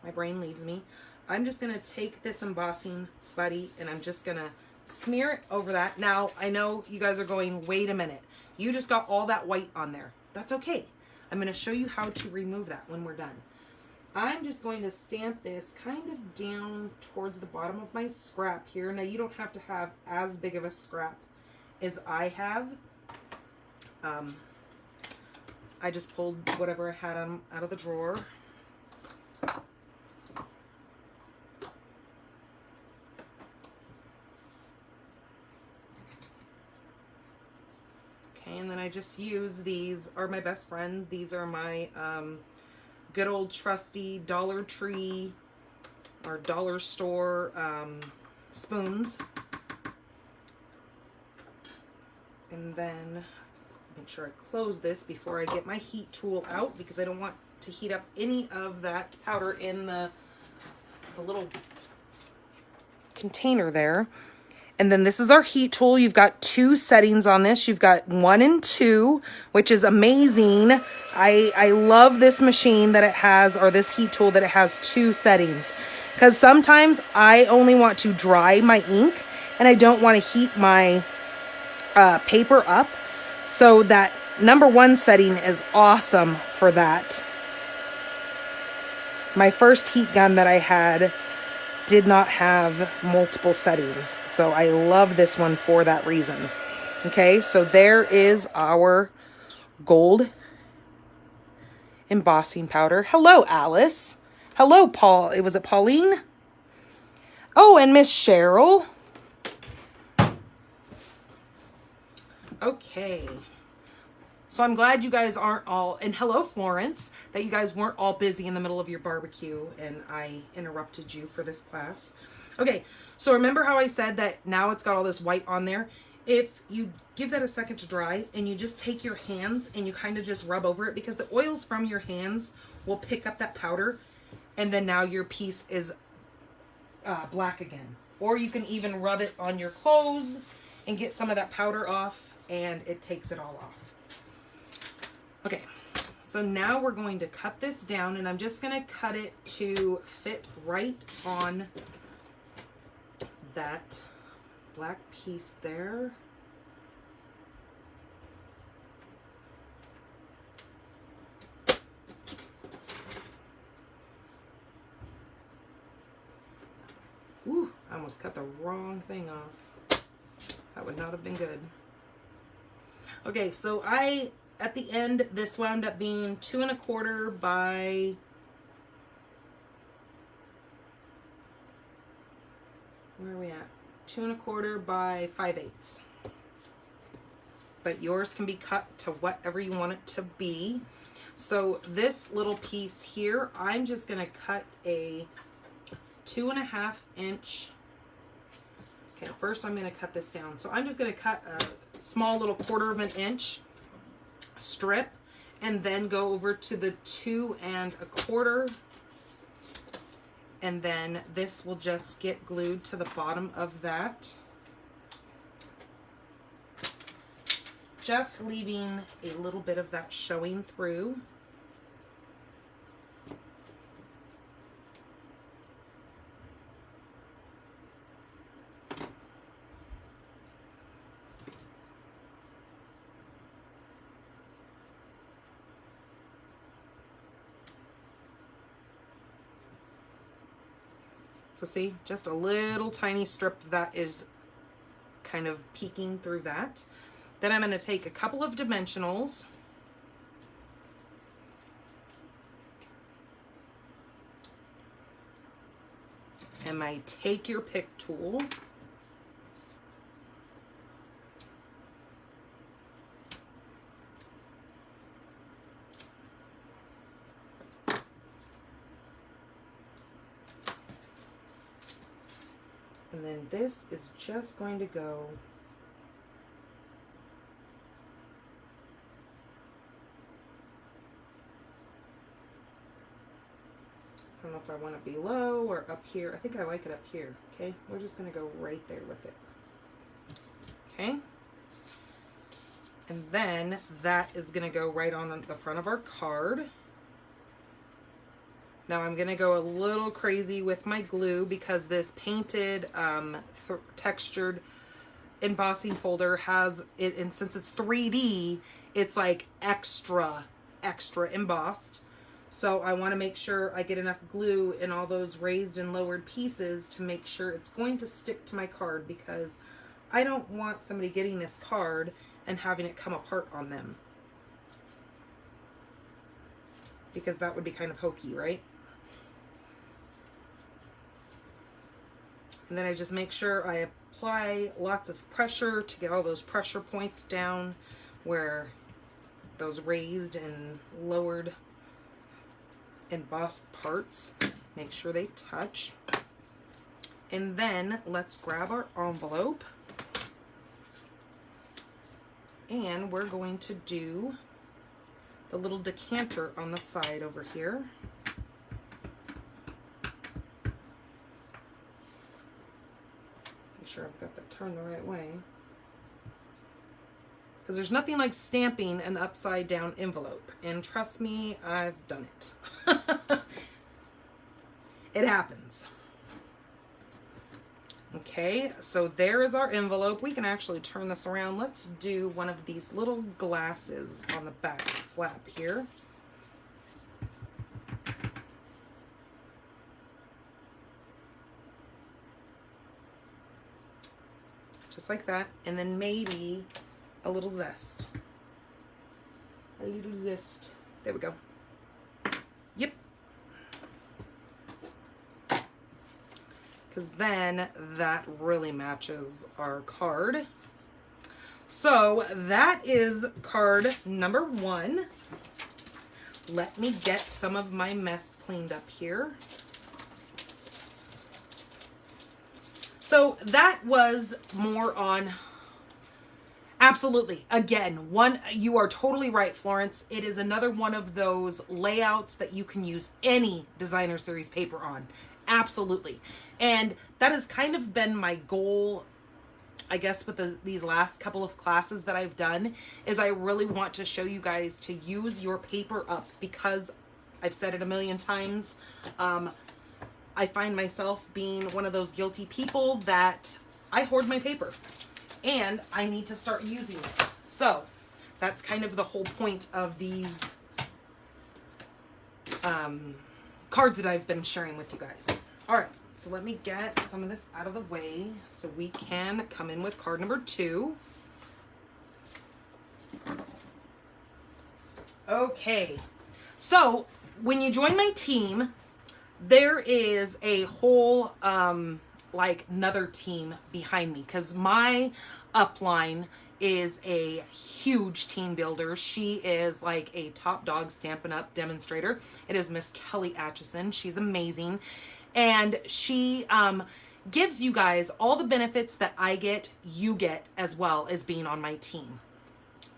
leaves me. I'm just gonna take this embossing buddy and I'm just gonna smear it over that. Now, I know you guys are going, wait a minute. You just got all that white on there. That's okay. I'm gonna show you how to remove that when we're done. I'm just going to stamp this kind of down towards the bottom of my scrap here. Now, you don't have to have as big of a scrap as I have. I just pulled whatever I had out of the drawer. Okay, and then I just use these are my best friend. These are my good old trusty Dollar Tree or dollar store spoons. And then make sure I close this before I get my heat tool out because I don't want to heat up any of that powder in the little container there. And then this is our heat tool. You've got 2 settings on this. You've got 1 and 2, which is amazing. I love this machine that it has, or this heat tool that it has 2 settings. Because sometimes I only want to dry my ink and I don't want to heat my paper up. So that number 1 setting is awesome for that. My first heat gun that I had did not have multiple settings. So I love this one for that reason. Okay, so there is our gold embossing powder. Hello, Alice. Hello, Paul. Was it Pauline? Oh, and Miss Cheryl. Okay. So I'm glad you guys aren't all, and hello Florence, that you guys weren't all busy in the middle of your barbecue and I interrupted you for this class. Okay, so remember how I said that now it's got all this white on there? If you give that a second to dry and you just take your hands and you kind of just rub over it, because the oils from your hands will pick up that powder and then now your piece is black again. Or you can even rub it on your clothes and get some of that powder off and it takes it all off. Okay, so now we're going to cut this down and I'm just going to cut it to fit right on that black piece there. Ooh, I almost cut the wrong thing off. That would not have been good. Okay, so at the end, this wound up being 2 1/4 by, where are we at? 2 1/4 by 5/8. But yours can be cut to whatever you want it to be. So this little piece here, I'm just gonna cut a 2 1/2 inch. Okay, first I'm gonna cut this down. So I'm just gonna cut a small little 1/4 inch strip and then go over to the 2 1/4, and then this will just get glued to the bottom of that, just leaving a little bit of that showing through. So see, just a little tiny strip that is kind of peeking through that. Then I'm going to take a couple of dimensionals and my take your pick tool. And then this is just going to go I don't know if I want it below or up here. I think I like it up here. Okay, we're just going to go right there with it. Okay. And then that is going to go right on the front of our card. Now I'm going to go a little crazy with my glue because this painted textured embossing folder has it, and since it's 3D, it's like extra embossed. So I want to make sure I get enough glue in all those raised and lowered pieces to make sure it's going to stick to my card, because I don't want somebody getting this card and having it come apart on them, because that would be kind of hokey, right? And then I just make sure I apply lots of pressure to get all those pressure points down where those raised and lowered embossed parts, make sure they touch. And then let's grab our envelope, and we're going to do the little decanter on the side over here. Make sure I've got the turn the right way, because there's nothing like stamping an upside down envelope, and trust me, I've done it. It happens. Okay, so there is our envelope. We can actually turn this around. Let's do one of these little glasses on the back flap here. Just like that, and then maybe a little zest. A little zest. There we go. Yep. Because then that really matches our card. So that is card number 1. Let me get some of my mess cleaned up here. So that was more on, absolutely, again, you are totally right, Florence. It is another one of those layouts that you can use any designer series paper on. Absolutely. And that has kind of been my goal, I guess, with these last couple of classes that I've done, is I really want to show you guys to use your paper up, because I've said it a million times. I find myself being one of those guilty people that I hoard my paper and I need to start using it. So that's kind of the whole point of these cards that I've been sharing with you guys. All right, so let me get some of this out of the way so we can come in with card number 2. Okay, so when you join my team, there is a whole like another team behind me, because my upline is a huge team builder. She is like a top dog Stampin' Up demonstrator. It is Miss Kelly Atchison. She's amazing, and she gives you guys all the benefits that I get, you get as well as being on my team.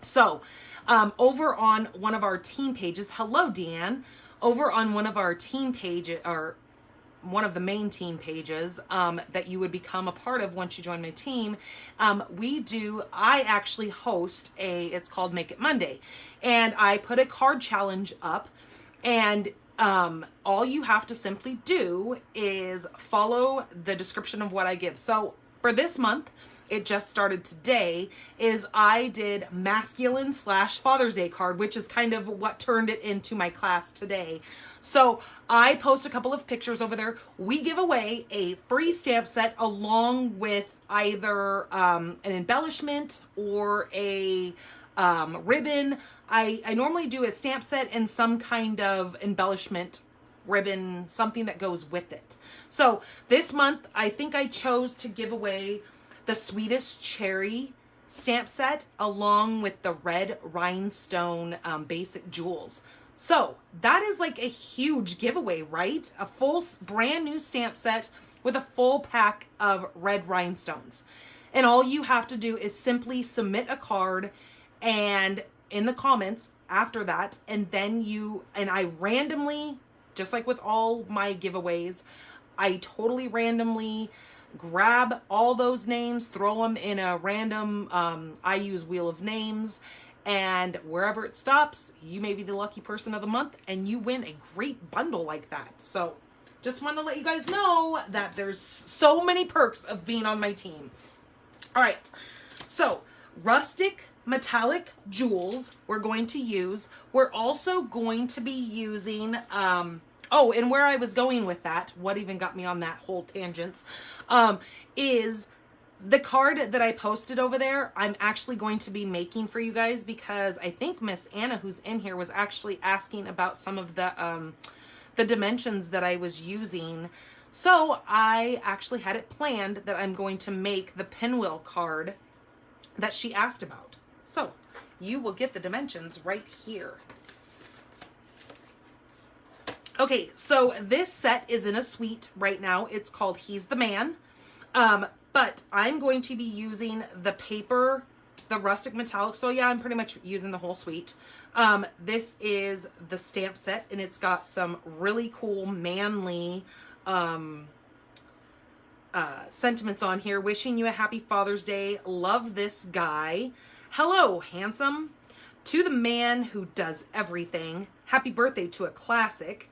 So over on one of our team pages, hello Deanne, over on one of our team pages, or one of the main team pages that you would become a part of once you join my team, I actually host it's called Make It Monday, and I put a card challenge up, and all you have to simply do is follow the description of what I give. So for this month, it just started today, is I did masculine / Father's Day card, which is kind of what turned it into my class today. So I post a couple of pictures over there. We give away a free stamp set along with either an embellishment or a ribbon. I normally do a stamp set and some kind of embellishment ribbon, something that goes with it. So this month, I think I chose to give away the Sweetest Cherry stamp set along with the red rhinestone basic jewels. So that is like a huge giveaway, right? A full brand new stamp set with a full pack of red rhinestones. And all you have to do is simply submit a card and in the comments after that, and then I randomly, just like with all my giveaways, I totally randomly grab all those names, throw them in a random, I use Wheel of Names, and wherever it stops, you may be the lucky person of the month and you win a great bundle like that. So just want to let you guys know that there's so many perks of being on my team. All right, so Rustic metallic jewels we're going to use. We're also going to be using, oh, and where I was going with that, what even got me on that whole tangent, is the card that I posted over there. I'm actually going to be making for you guys because I think Miss Anna, who's in here, was actually asking about some of the dimensions that I was using. So I actually had it planned that I'm going to make the Pinwheel card that she asked about. So you will get the dimensions right here. Okay, so this set is in a suite right now. It's called He's the Man. But I'm going to be using the paper, the rustic metallic. So yeah, I'm pretty much using the whole suite. This is the stamp set, and it's got some really cool manly sentiments on here. Wishing you a happy Father's Day. Love this guy. Hello, handsome. To the man who does everything. Happy birthday to a classic.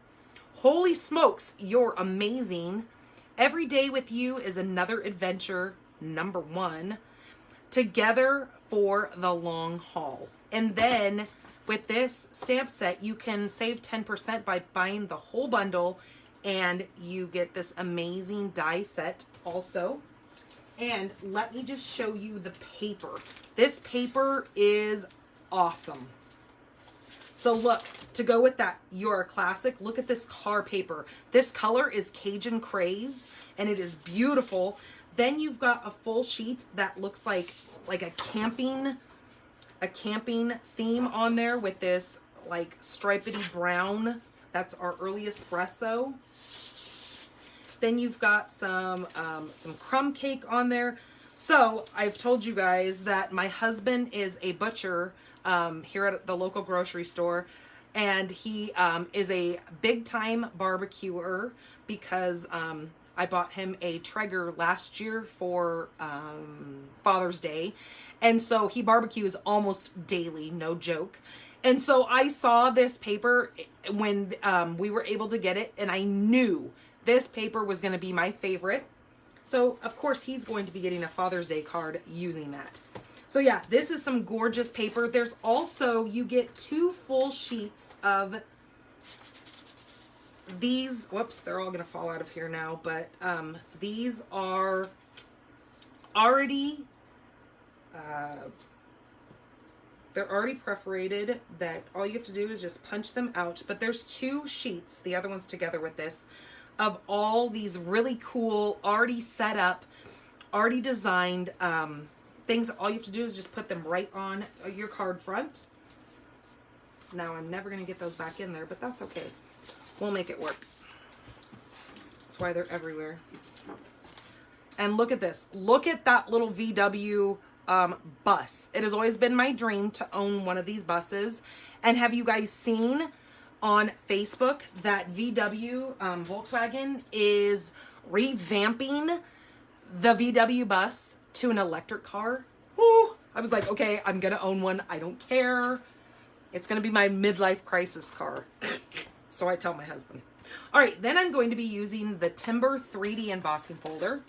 Holy smokes, you're amazing. Every day with you is another adventure, number 1. Together for the long haul. And then with this stamp set, you can save 10% by buying the whole bundle, and you get this amazing die set also. And let me just show you the paper. This paper is awesome. So look, to go with that, you're a classic. Look at this car paper. This color is Cajun Craze, and it is beautiful. Then you've got a full sheet that looks like a camping theme on there with this like stripedy brown. That's our early espresso. Then you've got some crumb cake on there. So I've told you guys that my husband is a butcher here at the local grocery store, and he is a big time barbecuer because I bought him a Traeger last year for Father's Day, and so he barbecues almost daily, no joke. And so I saw this paper when we were able to get it, and I knew this paper was going to be my favorite. So of course he's going to be getting a Father's Day card using that. So yeah, this is some gorgeous paper. There's also, you get 2 full sheets of these. Whoops, they're all gonna fall out of here now, but these are already they're already perforated, that all you have to do is just punch them out. But there's 2 sheets, the other one's together with this, of all these really cool, already set up, already designed things that all you have to do is just put them right on your card front. Now I'm never going to get those back in there, but that's okay. We'll make it work. That's why they're everywhere. And look at this. Look at that little VW bus. It has always been my dream to own one of these buses. And have you guys seen on Facebook that VW, Volkswagen, is revamping the VW bus to an electric car? Ooh, I was like, okay, I'm gonna own one. I don't care. It's gonna be my midlife crisis car. So I tell my husband. All right, then I'm going to be using the Timber 3D embossing folder.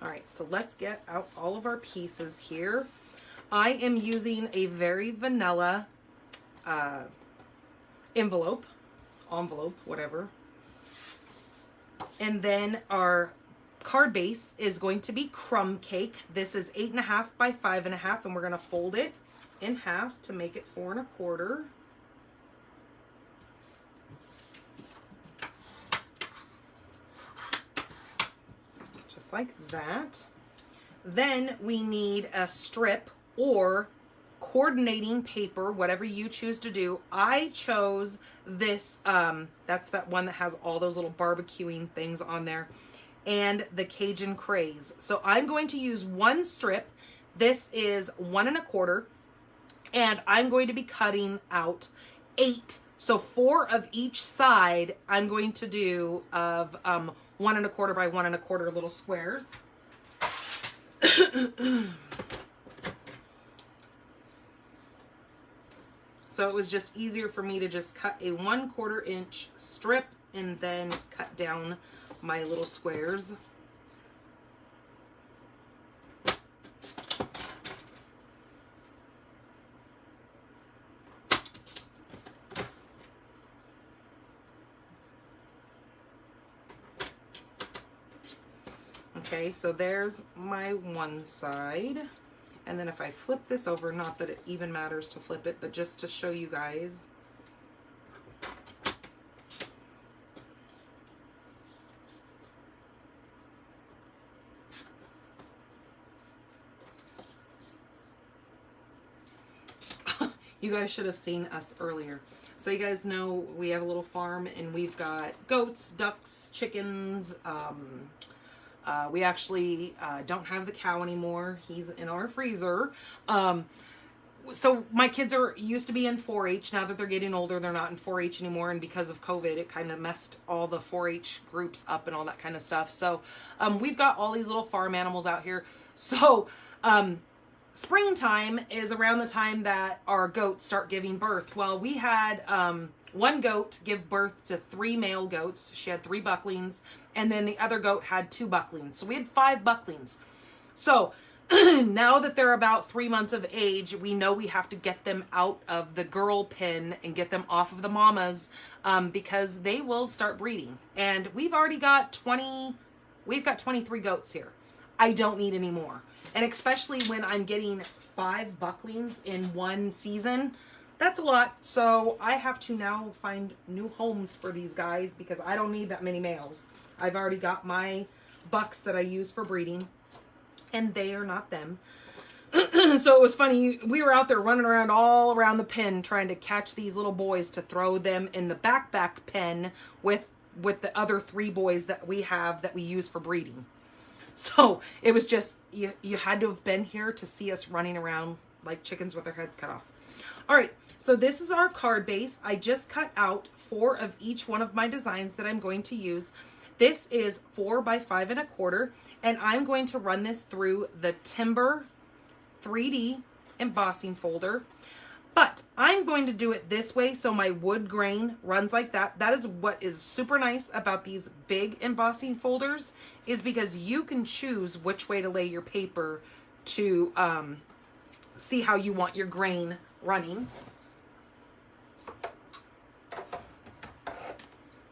All right, so let's get out all of our pieces here. I am using a very vanilla envelope, whatever. And then our card base is going to be crumb cake. This is 8.5 by 5.5, and we're gonna fold it in half to make it 4 1/4. Just like that. Then we need a strip or coordinating paper, whatever you choose to do. I chose this, that's that one that has all those little barbecuing things on there, and the Cajun Craze. So I'm going to use one strip. This is 1 1/4, and I'm going to be cutting out 8. So 4 of each side I'm going to do of 1 1/4 by 1 1/4 little squares. So it was just easier for me to just cut a 1/4 inch strip and then cut down my little squares. Okay, so there's my one side. And then if I flip this over, not that it even matters to flip it, but just to show you guys. You guys should have seen us earlier. So you guys know we have a little farm and we've got goats, ducks, chickens. We actually don't have the cow anymore. He's in our freezer. So my kids used to be in 4-H. Now that they're getting older, they're not in 4-H anymore. And because of COVID, it kind of messed all the 4-H groups up and all that kind of stuff. So we've got all these little farm animals out here. So springtime is around the time that our goats start giving birth. Well, we had one goat give birth to 3 male goats. She had 3 bucklings, and then the other goat had 2 bucklings. So we had 5 bucklings. So now that they're about 3 months of age, we know we have to get them out of the girl pen and get them off of the mamas because they will start breeding. And we've already got 23 goats here. I don't need any more. And especially when I'm getting 5 bucklings in one season, that's a lot. So I have to now find new homes for these guys because I don't need that many males. I've already got my bucks that I use for breeding, and they are not them. So it was funny. We were out there running around all around the pen trying to catch these little boys to throw them in the backpack pen with the other 3 boys that we have that we use for breeding. So it was just, you had to have been here to see us running around like chickens with their heads cut off. All right, so this is our card base. I just cut out 4 of each one of my designs that I'm going to use. This is 4 by 5 1/4, and I'm going to run this through the Timber 3D embossing folder. But I'm going to do it this way so my wood grain runs like that. That is what is super nice about these big embossing folders, is because you can choose which way to lay your paper to see how you want your grain running.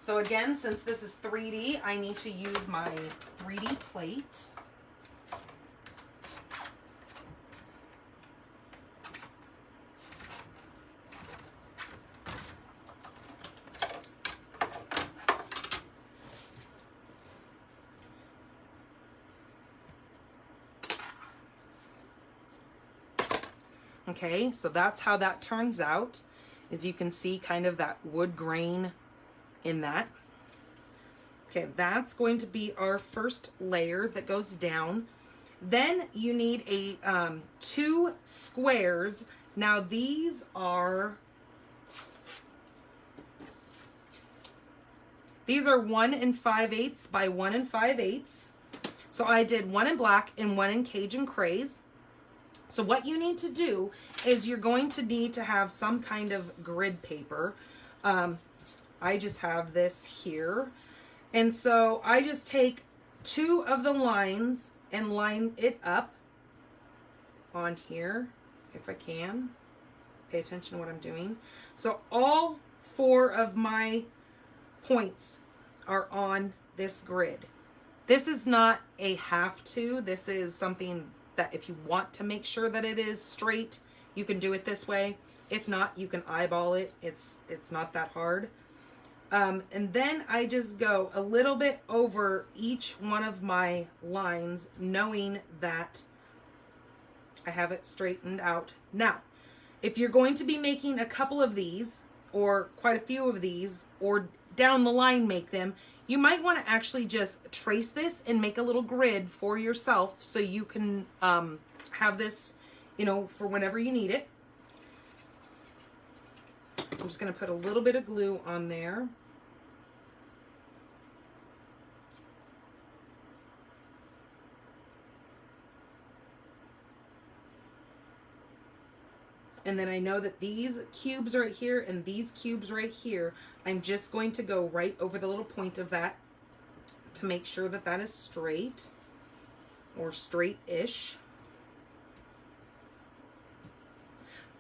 So again, since this is 3D, I need to use my 3D plate. Okay, so that's how that turns out. As you can see, kind of that wood grain in that. Okay, that's going to be our first layer that goes down. Then you need a 2 squares. Now these are 1 5/8 by 1 5/8. So I did 1 in black and 1 in Cajun Craze. So what you need to do is you're going to need to have some kind of grid paper. I just have this here. And so I just take 2 of the lines and line it up on here, if I can. Pay attention to what I'm doing. So all 4 of my points are on this grid. This is not a have to. This is something that if you want to make sure that it is straight, you can do it this way. If not, you can eyeball it. It's not that hard. And then I just go a little bit over each one of my lines, knowing that I have it straightened out. Now, If you're going to be making a couple of these, or quite a few of these, or down the line make them, you might want to actually just trace this and make a little grid for yourself so you can have this, you know, for whenever you need it. I'm just going to put a little bit of glue on there. And then I know that these cubes right here and these cubes right here, I'm just going to go right over the little point of that to make sure that that is straight or straight-ish.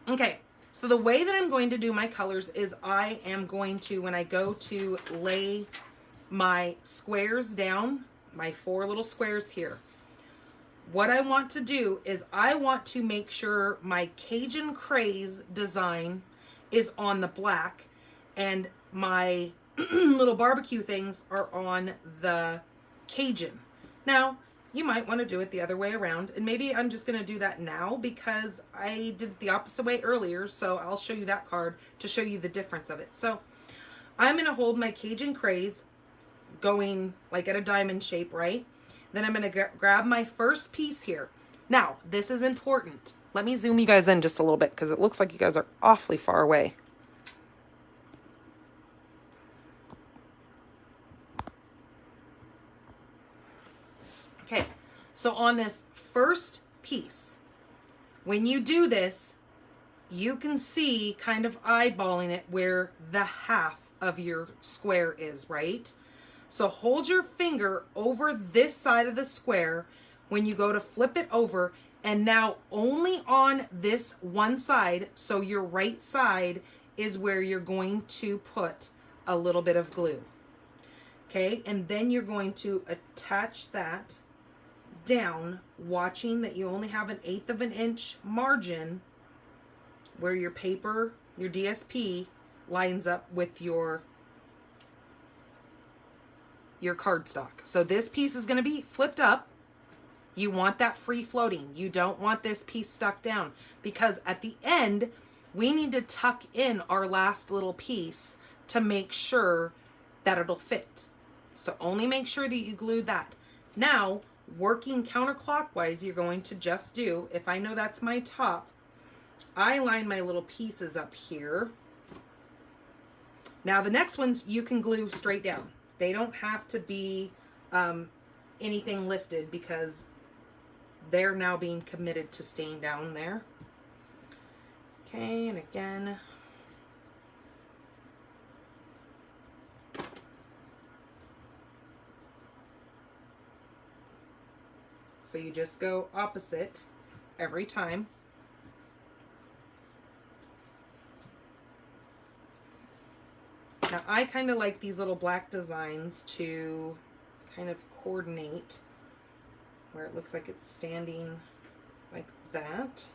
Okay, so the way that I'm going to do my colors is I am going to, when I go to lay my squares down, my 4 little squares here, what I want to do is I want to make sure my Cajun Craze design is on the black and my little barbecue things are on the Cajun. Now, you might want to do it the other way around, and maybe I'm just going to do that now because I did it the opposite way earlier, so I'll show you that card to show you the difference of it. So I'm going to hold my Cajun Craze going like at a diamond shape, right? Then I'm going to grab my first piece here. Now, this is important. Let me zoom you guys in just a little bit because it looks like you guys are awfully far away. Okay, so on this first piece, when you do this, you can see kind of eyeballing it where the half of your square is, right? So hold your finger over this side of the square when you go to flip it over, and now only on this one side, so your right side is where you're going to put a little bit of glue. Okay, and then you're going to attach that down, watching that you only have 1/8 of an inch margin where your paper, your DSP, lines up with your cardstock. So this piece is going to be flipped up. You want that free floating. You don't want this piece stuck down because at the end, we need to tuck in our last little piece to make sure that it'll fit. So only make sure that you glue that. Now, working counterclockwise, you're going to just do, if I know that's my top, I line my little pieces up here. Now the next ones you can glue straight down. They don't have to be anything lifted because they're now being committed to staying down there. Okay, and again. So you just go opposite every time. Now I kind of like these little black designs to kind of coordinate where it looks like it's standing like that.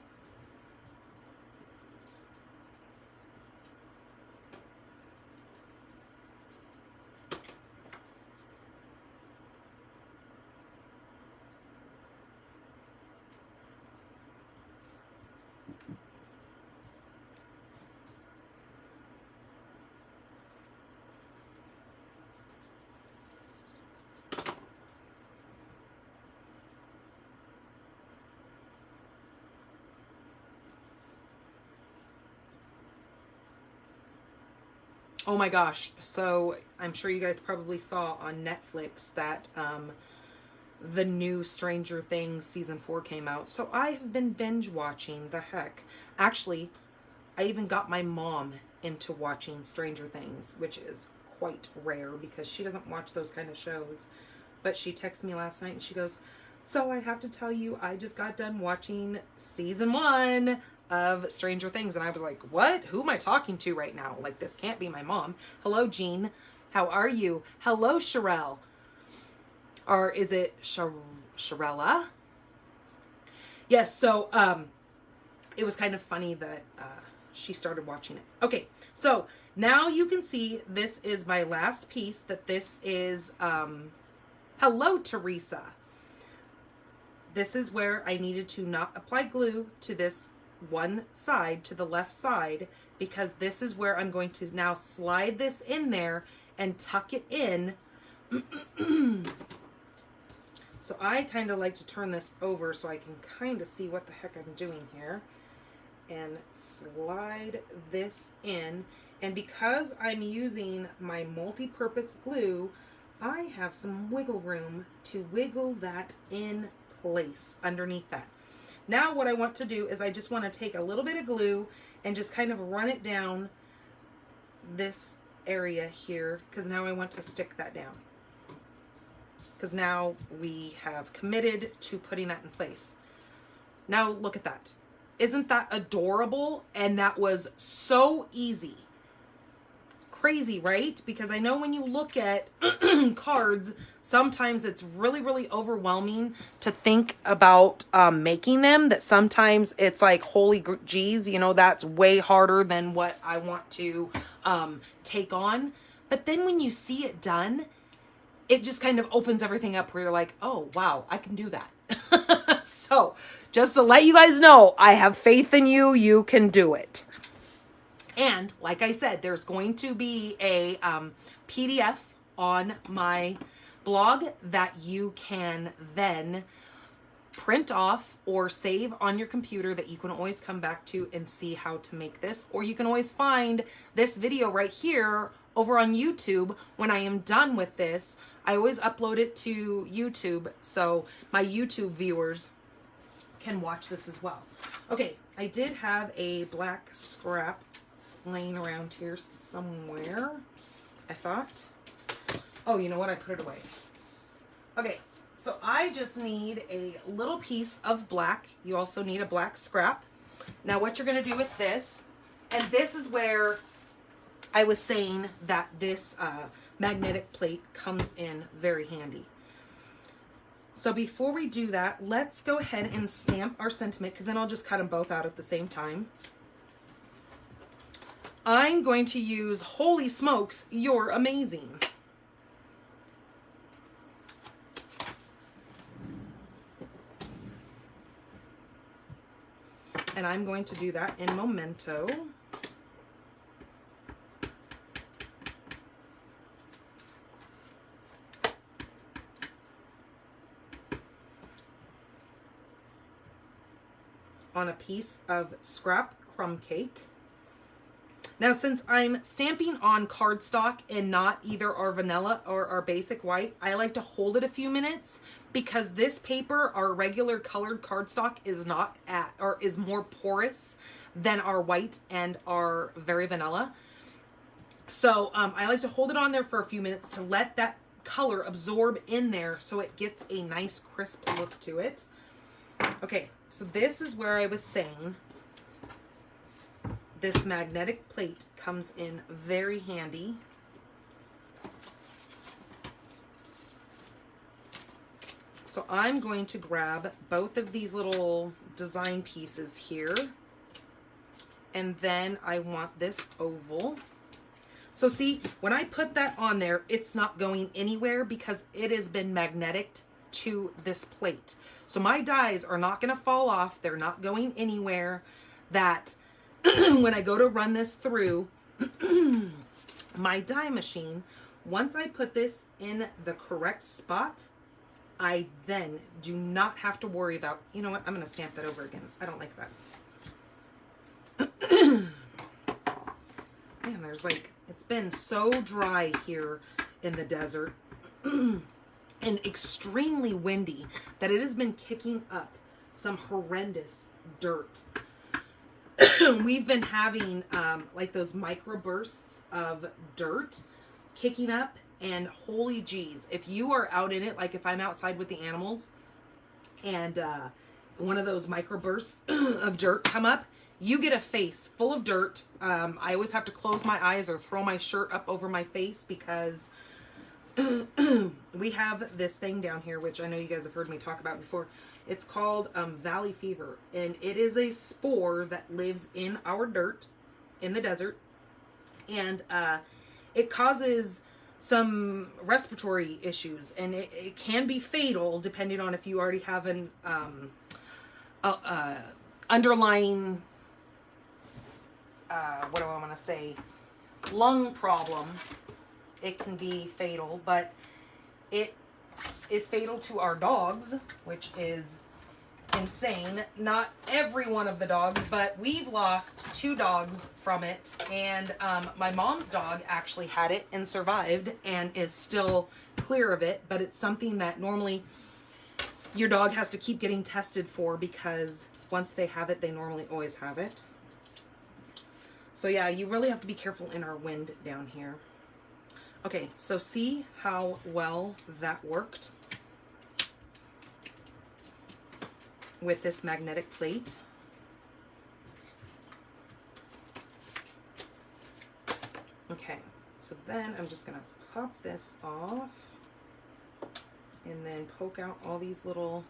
Oh my gosh, so I'm sure you guys probably saw on Netflix that the new Stranger Things season 4 came out. So I have been binge watching the heck. Actually, I even got my mom into watching Stranger Things, which is quite rare because she doesn't watch those kind of shows. But she texted me last night and she goes, so I have to tell you, I just got done watching season 1 of Stranger Things. And I was like, what? Who am I talking to right now? Like, this can't be my mom. Hello, Jean. How are you? Hello, Sherelle. Or is it Sherella? Yes, so it was kind of funny that she started watching it. Okay, so now you can see this is my last piece, that this is, hello, Teresa. This is where I needed to not apply glue to this one side to the left side, because this is where I'm going to now slide this in there and tuck it in. So I kind of like to turn this over so I can kind of see what the heck I'm doing here, and slide this in. And because I'm using my multi-purpose glue, I have some wiggle room to wiggle that in place underneath that. Now what I want to do is I just want to take a little bit of glue and just kind of run it down this area here, because now I want to stick that down. Because now we have committed to putting that in place. Now look at that. Isn't that adorable? And that was so easy. Crazy, right? Because I know when you look at cards, sometimes it's really, really overwhelming to think about making them, that sometimes it's like, holy geez, you know, that's way harder than what I want to take on. But then when you see it done, it just kind of opens everything up where you're like, oh, wow, I can do that. So just to let you guys know, I have faith in you. You can do it. And like I said, there's going to be a PDF on my blog that you can then print off or save on your computer, that you can always come back to and see how to make this. Or you can always find this video right here over on YouTube. When I am done with this, I always upload it to YouTube, so my YouTube viewers can watch this as well. Okay, I did have a black scrap laying around here somewhere, I thought. Oh, you know what? I put it away. Okay, so I just need a little piece of black. You also need a black scrap. Now what you're going to do with this, and this is where I was saying that this magnetic plate comes in very handy. So before we do that, let's go ahead and stamp our sentiment, because then I'll just cut them both out at the same time. I'm going to use Holy Smokes, You're Amazing. And I'm going to do that in Memento. On a piece of scrap crumb cake. Now, since I'm stamping on cardstock and not either our vanilla or our basic white, I like to hold it a few minutes, because this paper, our regular colored cardstock, is not at, or is more porous than our white and our very vanilla. So I like to hold it on there for a few minutes to let that color absorb in there so it gets a nice crisp look to it. Okay, so this is where I was saying this magnetic plate comes in very handy. So I'm going to grab both of these little design pieces here, and then I want this oval. So see, when I put that on there, it's not going anywhere because it has been magnetic to this plate. So my dies are not going to fall off. They're not going anywhere. That when I go to run this through my die machine, once I put this in the correct spot, I then do not have to worry about, you know what, I'm going to stamp that over again. I don't like that. Man, there's like, it's been so dry here in the desert and extremely windy that it has been kicking up some horrendous dirt. We've been having like those microbursts of dirt kicking up, and holy geez, if you are out in it, like if I'm outside with the animals and one of those microbursts of dirt come up, you get a face full of dirt. I always have to close my eyes or throw my shirt up over my face because we have this thing down here, which I know you guys have heard me talk about before. It's called valley fever, and it is a spore that lives in our dirt in the desert, and it causes some respiratory issues, and it can be fatal depending on if you already have an underlying, what do I want to say, lung problem, it can be fatal, but it is fatal to our dogs, which is insane. Not every one of the dogs, but we've lost 2 dogs from it, and my mom's dog actually had it and survived and is still clear of it, but it's something that normally your dog has to keep getting tested for, because once they have it, they normally always have it. So yeah, you really have to be careful in our wind down here. Okay, so see how well that worked with this magnetic plate. Okay, so then I'm just gonna pop this off and then poke out all these little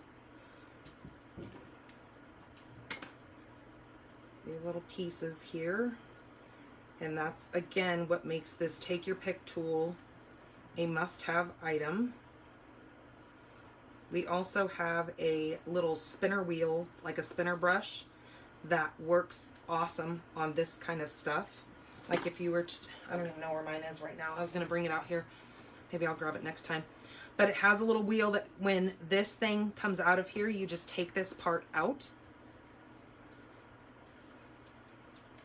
pieces here. And that's again what makes this take your pick tool a must-have item. We also have a little spinner wheel, like a spinner brush, that works awesome on this kind of stuff. Like if you were to, I don't even know where mine is right now. I was gonna bring it out here. Maybe I'll grab it next time. But it has a little wheel that when this thing comes out of here, you just take this part out.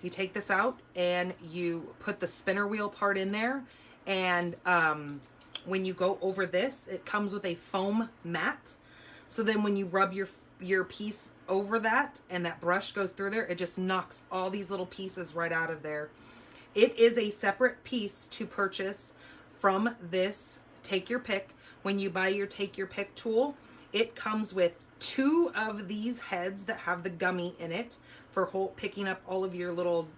You take this out and you put the spinner wheel part in there, and when you go over this, it comes with a foam mat. So then when you rub your piece over that and that brush goes through there, it just knocks all these little pieces right out of there. It is a separate piece to purchase from this Take Your Pick. When you buy your Take Your Pick tool, it comes with 2 of these heads that have the gummy in it for picking up all of your little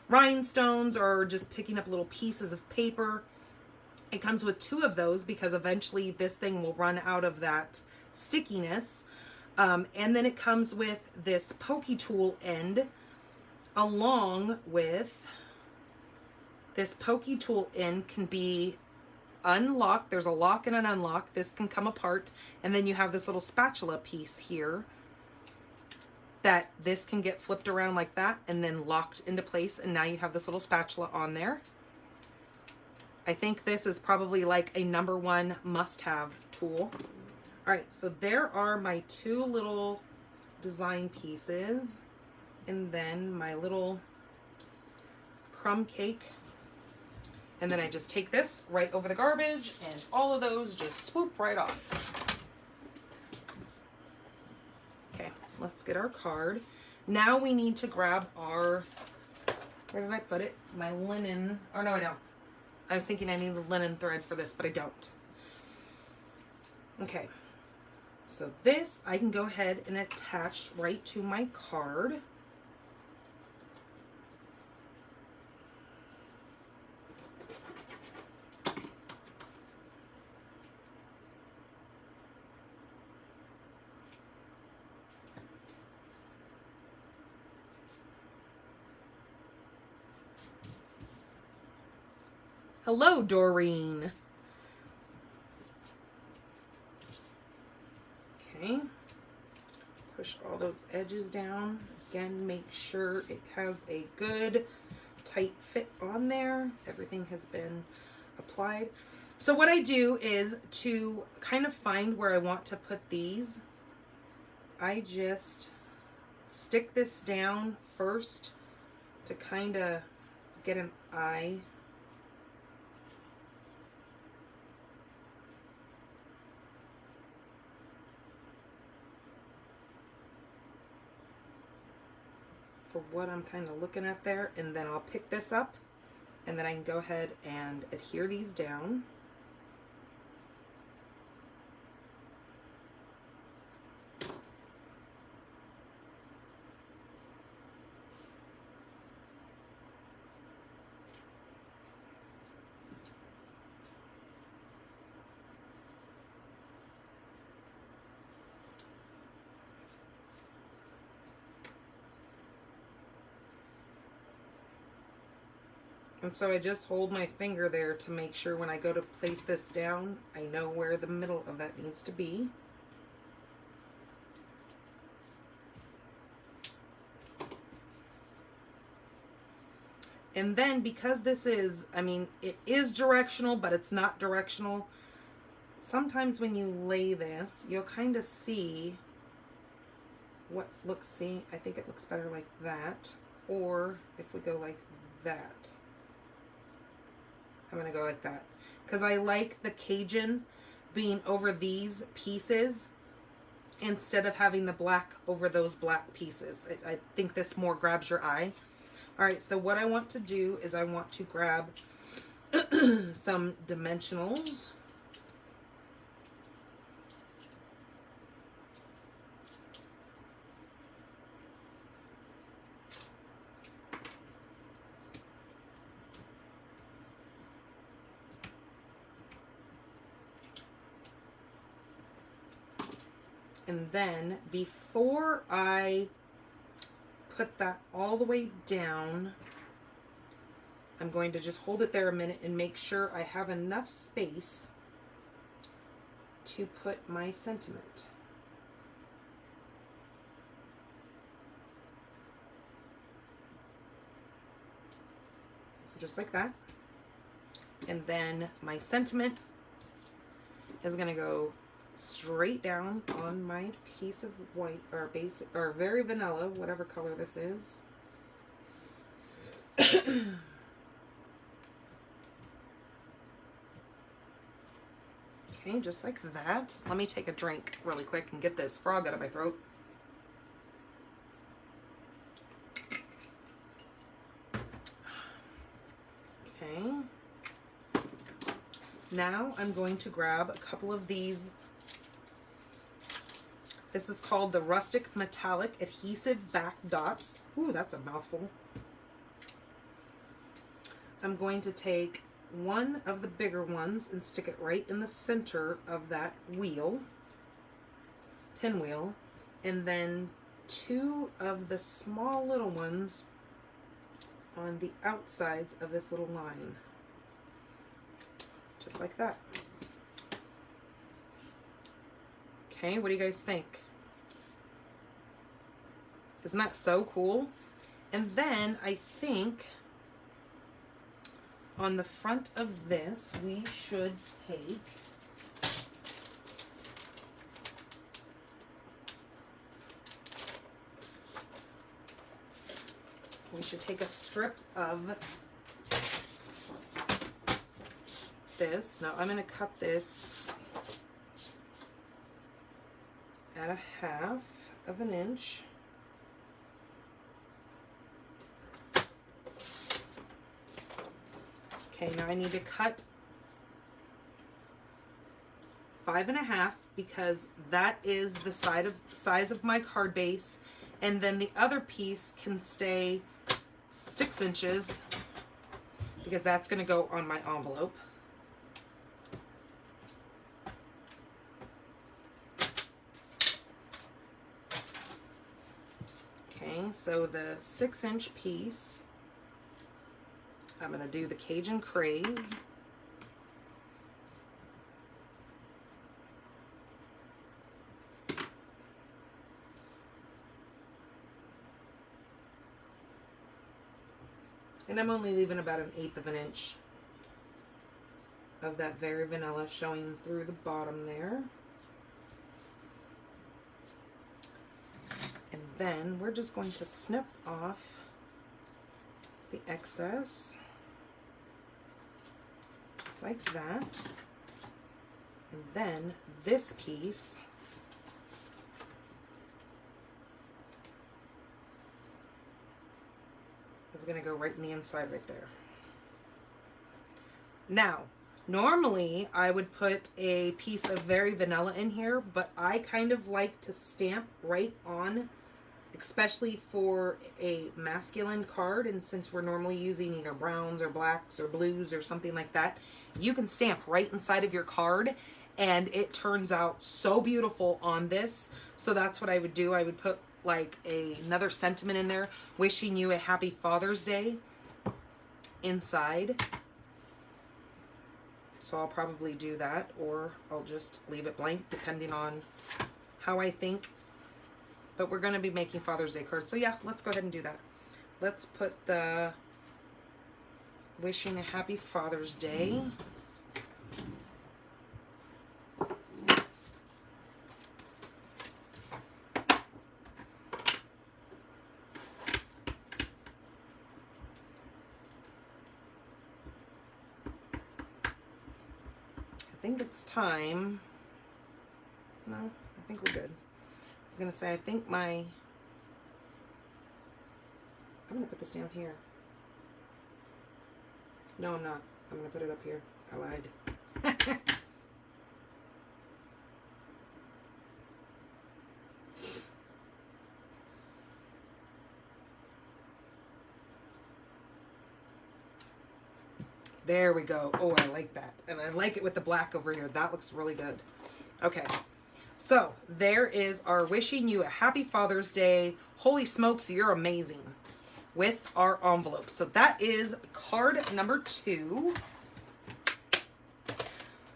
rhinestones or just picking up little pieces of paper. It comes with 2 of those because eventually this thing will run out of that stickiness. And then it comes with this pokey tool end, along with this pokey tool end can be unlocked. There's a lock and an unlock. This can come apart, and then you have this little spatula piece here that this can get flipped around like that and then locked into place, and now you have this little spatula on there. I think this is probably like a #1 must-have tool. All right, so there are my 2 little design pieces, and then my little crumb cake. And then I just take this right over the garbage, and all of those just swoop right off. Okay, let's get our card. Now we need to grab our, where did I put it? My linen, or no, I don't. I was thinking I needed linen thread for this, but I don't. Okay, so this I can go ahead and attach right to my card. Hello, Doreen. Okay. Push all those edges down. Again, make sure it has a good tight fit on there. Everything has been applied. So what I do is to kind of find where I want to put these, I just stick this down first to kind of get an eye. For what I'm kind of looking at there, and then I'll pick this up, and then I can go ahead and adhere these down. And so I just hold my finger there to make sure when I go to place this down, I know where the middle of that needs to be. And then because this is, I mean, it is directional, but it's not directional. Sometimes when you lay this, you'll kind of see what looks, see, I think it looks better like that. Or if we go like that, I'm going to go like that. Because I like the Cajun being over these pieces instead of having the black over those black pieces. I think this more grabs your eye. All right, so what I want to do is I want to grab some dimensionals. And then before I put that all the way down, I'm going to just hold it there a minute and make sure I have enough space to put my sentiment. So just like that. And then my sentiment is going to go straight down on my piece of white or basic or very vanilla, whatever color this is. Okay, just like that. Let me take a drink really quick and get this frog out of my throat. Okay. Now I'm going to grab a couple of these. This is called the Rustic Metallic Adhesive Back Dots. Ooh, that's a mouthful. I'm going to take one of the bigger ones and stick it right in the center of that wheel, pinwheel, and then two of the small little ones on the outsides of this little line. Just like that. Okay, what do you guys think? Isn't that so cool? And then I think on the front of this, we should take a strip of this. Now I'm going to cut this at 1/2 of an inch. Okay, now I need to cut 5 1/2 because that is the size of my card base, and then the other piece can stay 6 inches because that's going to go on my envelope. Okay, so the 6-inch piece, I'm going to do the Cajun Craze. And I'm only leaving about 1/8 of an inch of that very vanilla showing through the bottom there. And then we're just going to snip off the excess. Just like that. And then this piece is going to go right in the inside right there. Now, normally I would put a piece of very vanilla in here, but I kind of like to stamp right on, especially for a masculine card, and since we're normally using either browns or blacks or blues or something like that, you can stamp right inside of your card and it turns out so beautiful on this. So that's what I would do. I would put like another sentiment in there, wishing you a happy Father's Day inside. So I'll probably do that, or I'll just leave it blank depending on how I think. But we're going to be making Father's Day cards. So yeah, let's go ahead and do that. Let's put the wishing a happy Father's Day. I think it's time. No, I think we're good. I was gonna say, I think I'm gonna put this down here. No, I'm not. I'm gonna put it up here. I lied. There we go. Oh, I like that. And I like it with the black over here. That looks really good. Okay. So there is our wishing you a happy Father's Day. Holy smokes, you're amazing with our envelope. So that is card number 2.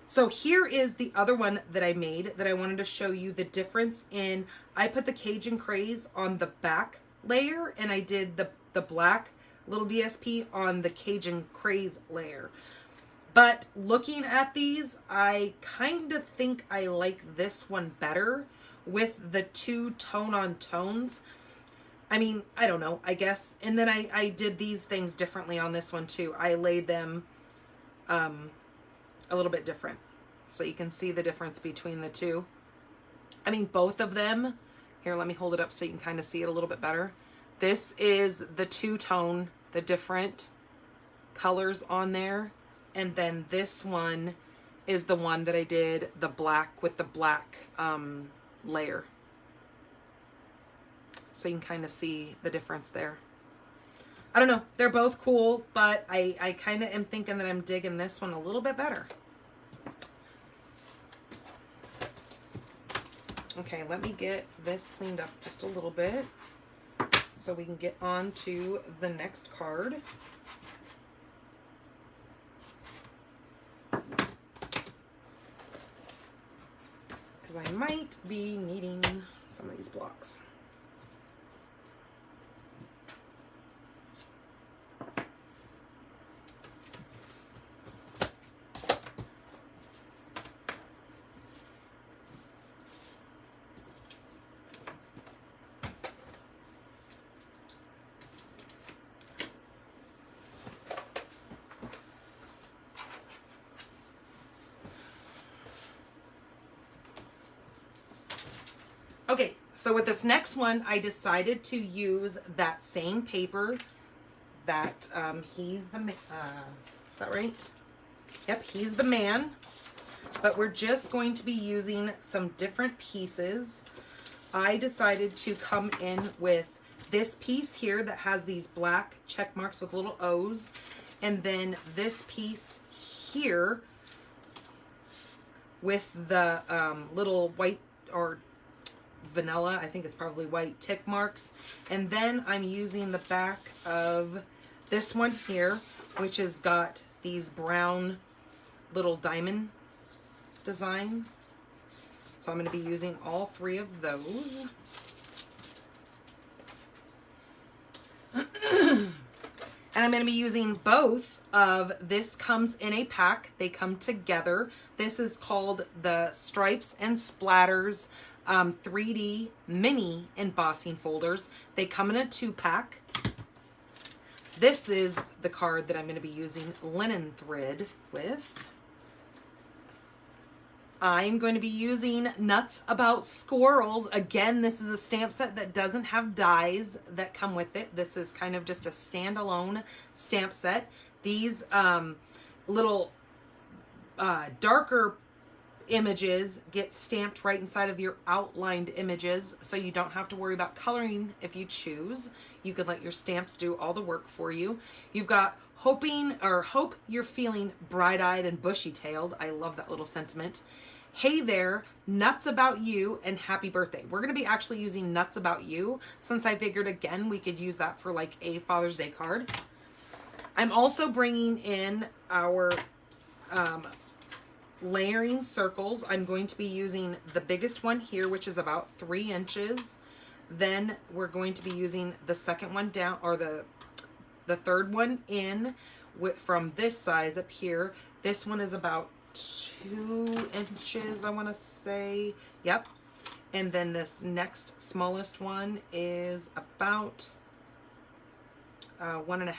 So here is the other one that I made that I wanted to show you the difference in. I put the Cajun Craze on the back layer and I did the black little DSP on the Cajun Craze layer. But looking at these, I kind of think I like this one better with the 2 tone-on tones. I mean, I don't know, I guess. And then I did these things differently on this one too. I laid them a little bit different. So you can see the difference between the two. I mean, both of them. Here, let me hold it up so you can kind of see it a little bit better. This is the 2-tone, the different colors on there. And then this one is the one that I did the black with the black layer. So you can kind of see the difference there. I don't know. They're both cool, but I kind of am thinking that I'm digging this one a little bit better. Okay, let me get this cleaned up just a little bit so we can get on to the next card. Because I might be needing some of these blocks. Okay, so with this next one, I decided to use that same paper that he's the man. Is that right? Yep, he's the man. But we're just going to be using some different pieces. I decided to come in with this piece here that has these black check marks with little O's. And then this piece here with the little white or vanilla, I think it's probably white tick marks. And then I'm using the back of this one here, which has got these brown little diamond design. So I'm going to be using all 3 of those. And I'm going to be using both of this. Comes in a pack. They come together. This is called the Stripes and Splatters 3D mini embossing folders. They come in a 2-pack. This is the card that I'm going to be using linen thread with. I'm going to be using Nuts About Squirrels. Again, this is a stamp set that doesn't have dies that come with it. This is kind of just a standalone stamp set. These little darker images get stamped right inside of your outlined images, so you don't have to worry about coloring if you choose. You could let your stamps do all the work for you. You've got hope you're feeling bright-eyed and bushy-tailed. I love that little sentiment. Hey there, Nuts About You, and happy birthday. We're going to be actually using Nuts About You, since I figured, again, we could use that for like a Father's Day card. I'm also bringing in our layering circles. I'm going to be using the biggest one here, which is about 3 inches. Then we're going to be using the second one down, or the third one in, from this size up here. This one is about 2 inches, I want to say. Yep. And then this next smallest one is about 1.5.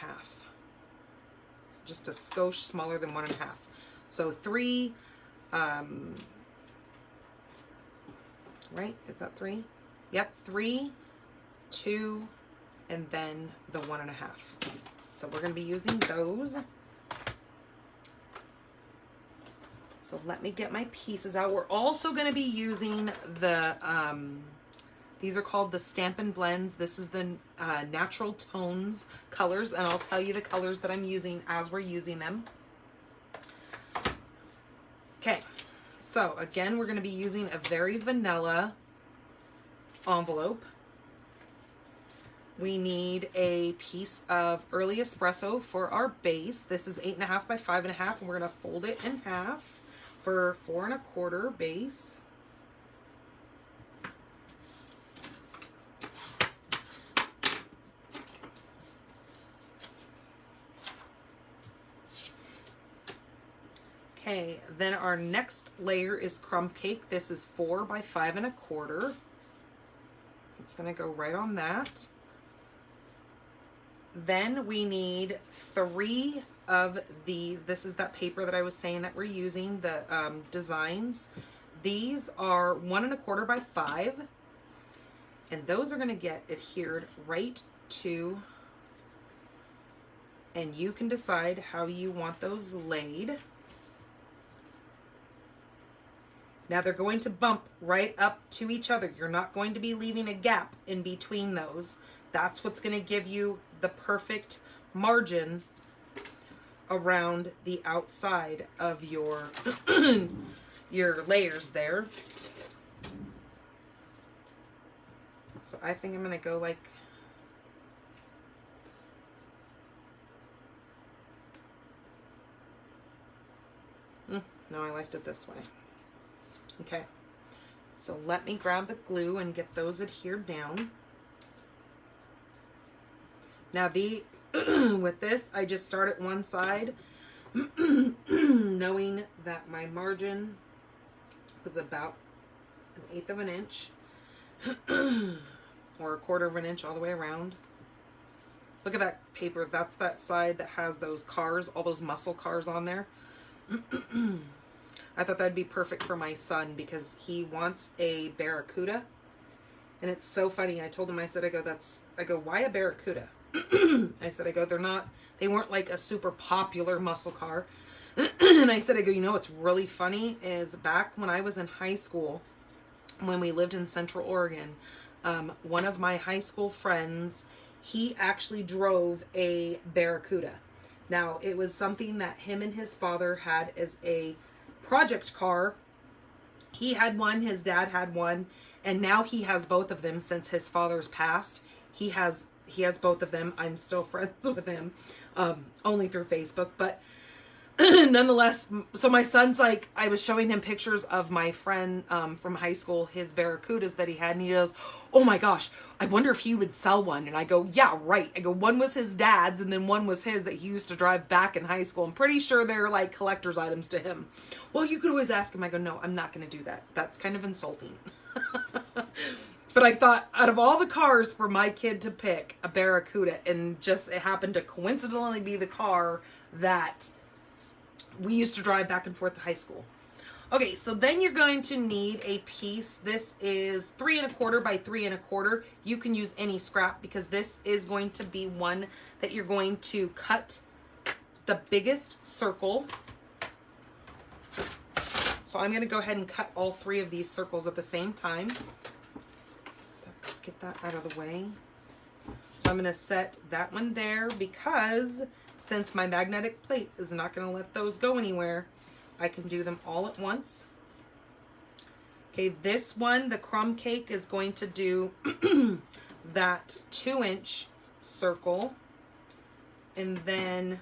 Just a skosh smaller than 1.5. So 3, right? Is that 3? Yep, 3, 2, and then the 1.5. So we're going to be using those. So let me get my pieces out. We're also going to be using the, these are called the Stampin Blends. This is the natural tones colors, and I'll tell you the colors that I'm using as we're using them. Okay, so again, we're going to be using a very vanilla envelope. We need a piece of early espresso for our base. This is 8.5 by 5.5, and we're going to fold it in half for 4.25 base. Okay, then our next layer is crumb cake. This is 4 by 5.25. It's going to go right on that. Then we need 3 of these. This is that paper that I was saying that we're using, the designs. These are 1.25 by 5, and those are going to get adhered right to, and you can decide how you want those laid. Now they're going to bump right up to each other. You're not going to be leaving a gap in between those. That's what's going to give you the perfect margin around the outside of your your layers there. So I think I'm going to go like no, I liked it this way. Okay, so let me grab the glue and get those adhered down. Now with this, I just start at one side, knowing that my margin was about 1/8 of an inch, or 1/4 of an inch all the way around. Look at that paper. That's that side that has those cars, all those muscle cars on there. I thought that'd be perfect for my son because he wants a Barracuda. And it's so funny. I told him, I said, I go, why a Barracuda? I said, they weren't like a super popular muscle car. And I said, you know what's really funny is back when I was in high school, when we lived in Central Oregon, one of my high school friends, he actually drove a Barracuda. Now, it was something that him and his father had as a project car. He had one, his dad had one, and now he has both of them since his father's passed. He has both of them. I'm still friends with him, only through Facebook, but nonetheless, so my son's like, I was showing him pictures of my friend from high school, his Barracudas that he had, and he goes, oh my gosh, I wonder if he would sell one. And I go, yeah, right. I go, one was his dad's, and then one was his that he used to drive back in high school. I'm pretty sure they're like collector's items to him. Well, you could always ask him. I go, no, I'm not going to do that. That's kind of insulting. But I thought, out of all the cars for my kid to pick, a Barracuda, and just it happened to coincidentally be the car that we used to drive back and forth to high school. Okay, so then you're going to need a piece. This is 3.25 by 3.25. You can use any scrap because this is going to be one that you're going to cut the biggest circle. So I'm going to go ahead and cut all 3 of these circles at the same time. So get that out of the way. So I'm going to set that one there because since my magnetic plate is not going to let those go anywhere, I can do them all at once. Okay, this one, the crumb cake, is going to do that 2-inch circle. And then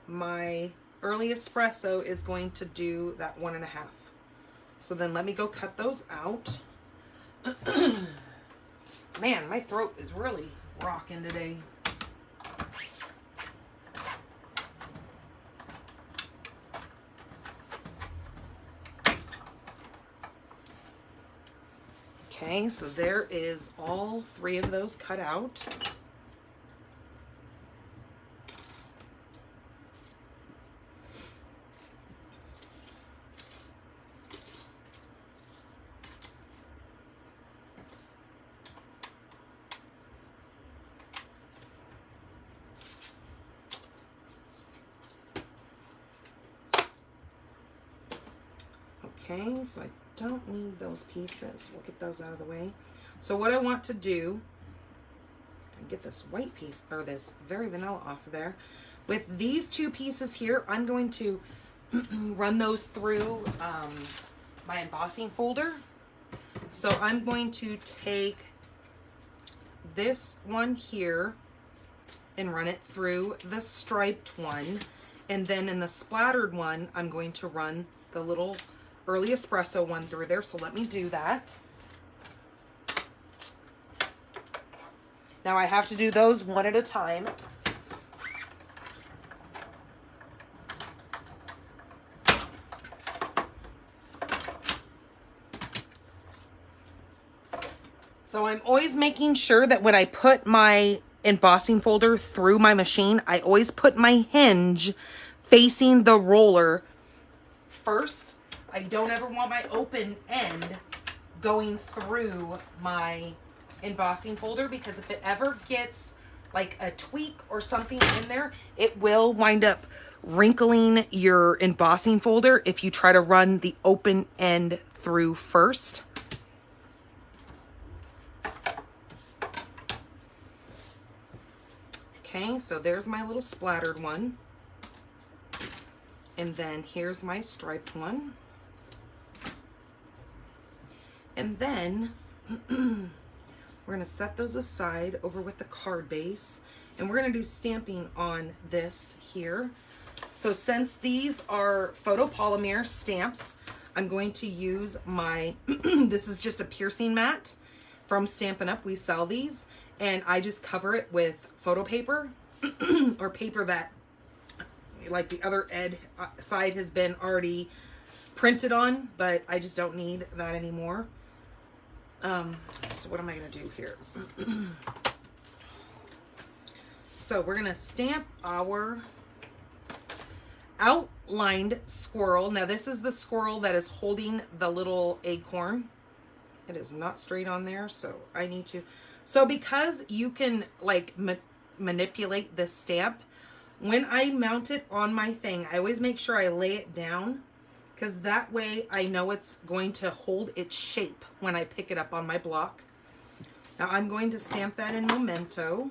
my early espresso is going to do that 1.5. So then let me go cut those out. Man, my throat is really rocking today. Okay, so there is all 3 of those cut out. Okay, so I don't need those pieces. We'll get those out of the way. So what I want to do, get this white piece, or this very vanilla off of there. With these 2 pieces here, I'm going to run those through my embossing folder. So I'm going to take this one here and run it through the striped one. And then in the splattered one, I'm going to run the little early espresso one through there. So let me do that. Now I have to do those one at a time. So I'm always making sure that when I put my embossing folder through my machine, I always put my hinge facing the roller first. I don't ever want my open end going through my embossing folder, because if it ever gets like a tweak or something in there, it will wind up wrinkling your embossing folder if you try to run the open end through first. Okay, so there's my little splattered one. And then here's my striped one. And then we're going to set those aside over with the card base. And we're going to do stamping on this here. So since these are photopolymer stamps, I'm going to use my, this is just a piercing mat from Stampin' Up. We sell these. And I just cover it with photo paper or paper that, like the other side has been already printed on, but I just don't need that anymore. So what am I going to do here? So we're going to stamp our outlined squirrel. Now this is the squirrel that is holding the little acorn. It is not straight on there, so I need to. So because you can like manipulate this stamp, when I mount it on my thing, I always make sure I lay it down, because that way I know it's going to hold its shape when I pick it up on my block. Now I'm going to stamp that in Memento.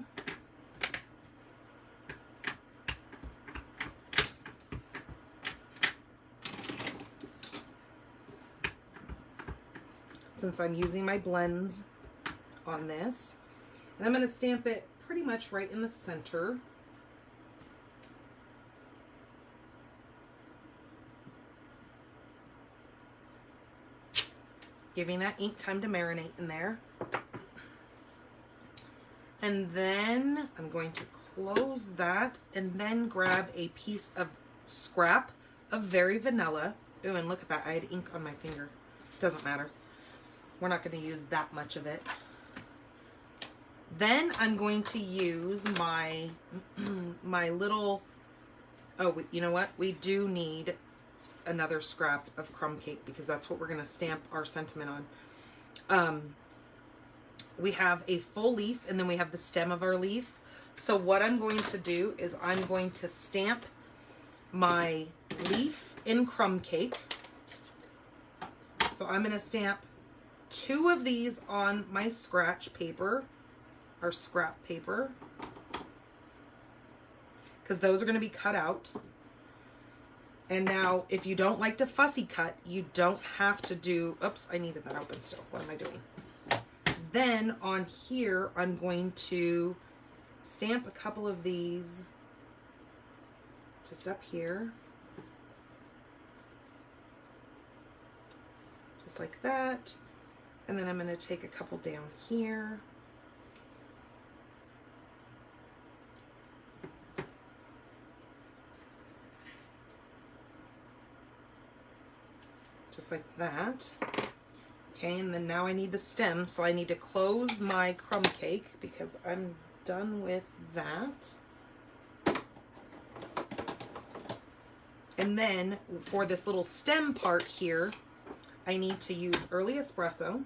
Since I'm using my blends on this. And I'm going to stamp it pretty much right in the center. Giving that ink time to marinate in there. And then I'm going to close that and then grab a piece of scrap of Very Vanilla. Ooh, and look at that. I had ink on my finger. Doesn't matter. We're not going to use that much of it. Then I'm going to use my my little, oh, you know what? We do need another scrap of crumb cake, because that's what we're going to stamp our sentiment on. We have a full leaf, and then we have the stem of our leaf. So what I'm going to do is I'm going to stamp my leaf in crumb cake. So I'm going to stamp 2 of these on my scratch paper, or scrap paper, because those are going to be cut out. And now, if you don't like to fussy cut, you don't have to do, oops, I needed that open still. What am I doing? Then on here, I'm going to stamp a couple of these just up here. Just like that. And then I'm going to take a couple down here. Just like that. Okay, and then now I need the stem, so I need to close my crumb cake because I'm done with that. And then for this little stem part here, I need to use early espresso.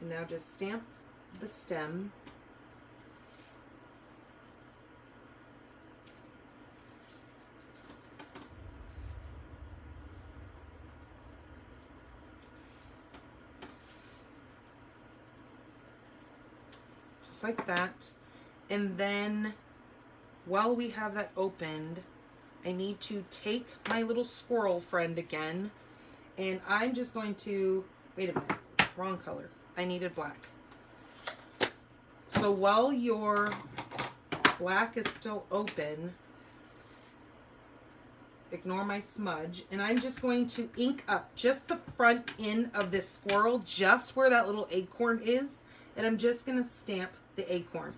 And now just stamp the stem. Just like that. And then while we have that opened, I need to take my little squirrel friend again, and I'm just going to, wait a minute, wrong color. I needed black. So while your black is still open, ignore my smudge, and I'm just going to ink up just the front end of this squirrel, just where that little acorn is, and I'm just going to stamp the acorn.